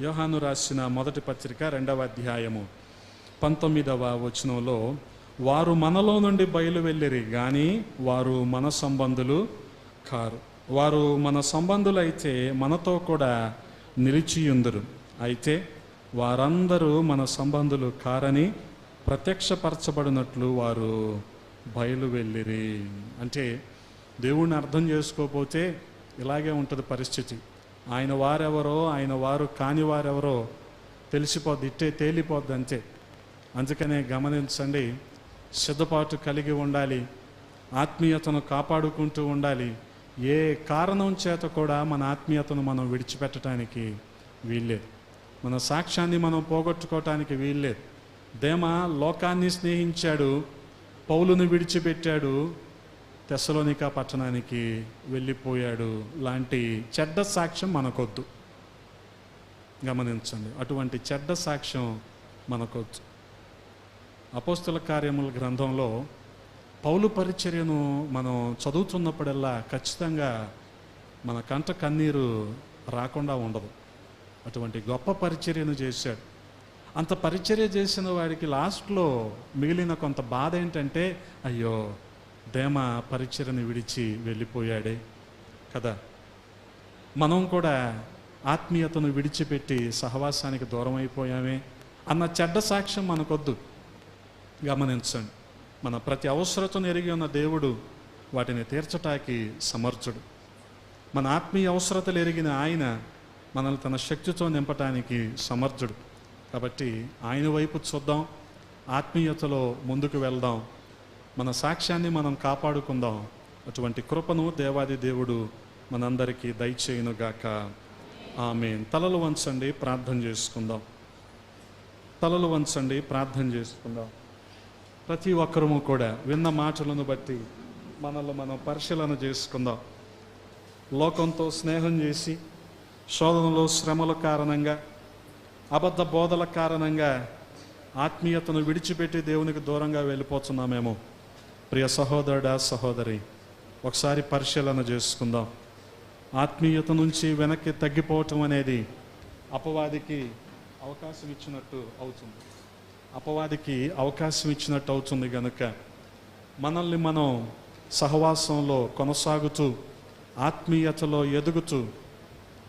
యోహాను రాసిన 1వ పత్రిక 2వ అధ్యాయము 19వ వచనంలో, వారు మనలో నుండి బయలు వెళ్ళిరి కానీ వారు మన సంబంధులు కారు. వారు మన సంబంధులైతే మనతో కూడా నిలిచియుందురు. అయితే వారందరూ మన సంబంధులు కారని ప్రత్యక్షపరచబడినట్లు వారు బయలు వెళ్ళిరి. అంటే దేవుణ్ణి అర్థం చేసుకోకపోతే ఇలాగే ఉంటుంది పరిస్థితి. ఆయన వారెవరో, ఆయన వారు కాని వారెవరో తెలిసిపోద్ది, ఇట్టే తేలిపోద్ది అంతే. అందుకనే గమనించండి, సిద్ధపాటు కలిగి ఉండాలి, ఆత్మీయతను కాపాడుకుంటూ ఉండాలి. ఏ కారణం చేత కూడా మన ఆత్మీయతను మనం విడిచిపెట్టడానికి వీల్లేదు, మన సాక్ష్యాన్ని మనం పోగొట్టుకోవటానికి వీల్లేదు. దేమా లోకాన్ని స్నేహించాడు, పౌలును విడిచిపెట్టాడు, తెస్సలోనికా పట్టణానికి వెళ్ళిపోయాడు లాంటి చెడ్డ సాక్ష్యం మనకొద్దు. గమనించండి, అటువంటి చెడ్డ సాక్ష్యం మనకొద్దు. అపోస్తల కార్యముల గ్రంథంలో పౌలు పరిచర్యను మనం చదువుతున్నప్పుడల్లా ఖచ్చితంగా మన కంట కన్నీరు రాకుండా ఉండదు. అటువంటి గొప్ప పరిచర్యను చేశాడు. అంత పరిచర్య చేసిన వాడికి లాస్ట్లో మిగిలిన కొంత బాధ ఏంటంటే, అయ్యో దేమ పరిచర్యను విడిచి వెళ్ళిపోయాడే కదా, మనం కూడా ఆత్మీయతను విడిచిపెట్టి సహవాసానికి దూరం అయిపోయామే అన్న చెడ్డ సాక్ష్యం మనకొద్దు. గమనించండి, మన ప్రతి అవసరతను ఎరిగి ఉన్న దేవుడు వాటిని తీర్చటానికి సమర్థుడు. మన ఆత్మీయ అవసరతలు ఎరిగిన ఆయన మనల్ని తన శక్తితో నింపటానికి సమర్థుడు. కాబట్టి ఆయన వైపు చూద్దాం, ఆత్మీయతలో ముందుకు వెళ్దాం, మన సాక్ష్యాన్ని మనం కాపాడుకుందాం. అటువంటి కృపను దేవాది దేవుడు మనందరికీ దయచేయునుగాక. ఆమేన్. తలలు వంచండి, ప్రార్థన చేసుకుందాం. తలలు వంచండి, ప్రార్థన చేసుకుందాం. ప్రతి ఒక్కరము కూడా విన్న మాటలను బట్టి మనల్ని మనం పరిశీలన చేసుకుందాం. లోకంతో స్నేహం చేసి శోధనలో శ్రమల కారణంగా, అబద్ధ బోధల కారణంగా ఆత్మీయతను విడిచిపెట్టి దేవునికి దూరంగా వెళ్ళిపోతున్నామేమో. ప్రియ సహోదరుడా, సహోదరి, ఒకసారి పరిశీలన చేసుకుందాం. ఆత్మీయత నుంచి వెనక్కి తగ్గిపోవటం అనేది అపవాదికి అవకాశం ఇచ్చినట్టు అవుతుంది. కనుక మనల్ని మనం సహవాసంలో కొనసాగుతూ, ఆత్మీయతలో ఎదుగుతూ,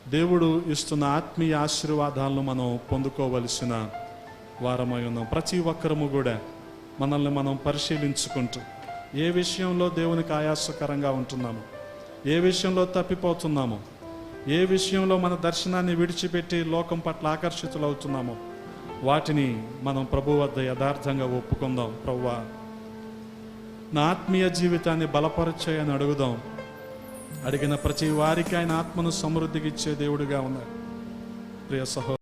దేవుడు ఇస్తున్న ఆత్మీయ ఆశీర్వాదాలను మనం పొందుకోవలసిన వారమై ఉన్నాం. ప్రతి ఒక్కరము కూడా మనల్ని మనం పరిశీలించుకుంటూ, ఏ విషయంలో దేవునికి ఆయాసకరంగా ఉంటున్నాము, ఏ విషయంలో తప్పిపోతున్నాము, ఏ విషయంలో మన దర్శనాన్ని విడిచిపెట్టి లోకం పట్ల ఆకర్షితులవుతున్నామో వాటిని మనం ప్రభు వద్ద యథార్థంగా ఒప్పుకుందాం. ప్రభువా, నా ఆత్మీయ జీవితాన్ని బలపరచాయని అడుగుదాం. అడిగిన ప్రతి వారికి ఆయన ఆత్మను సమృద్ధికి ఇచ్చే దేవుడిగా ఉన్నాడు. ప్రియ సహోదరు.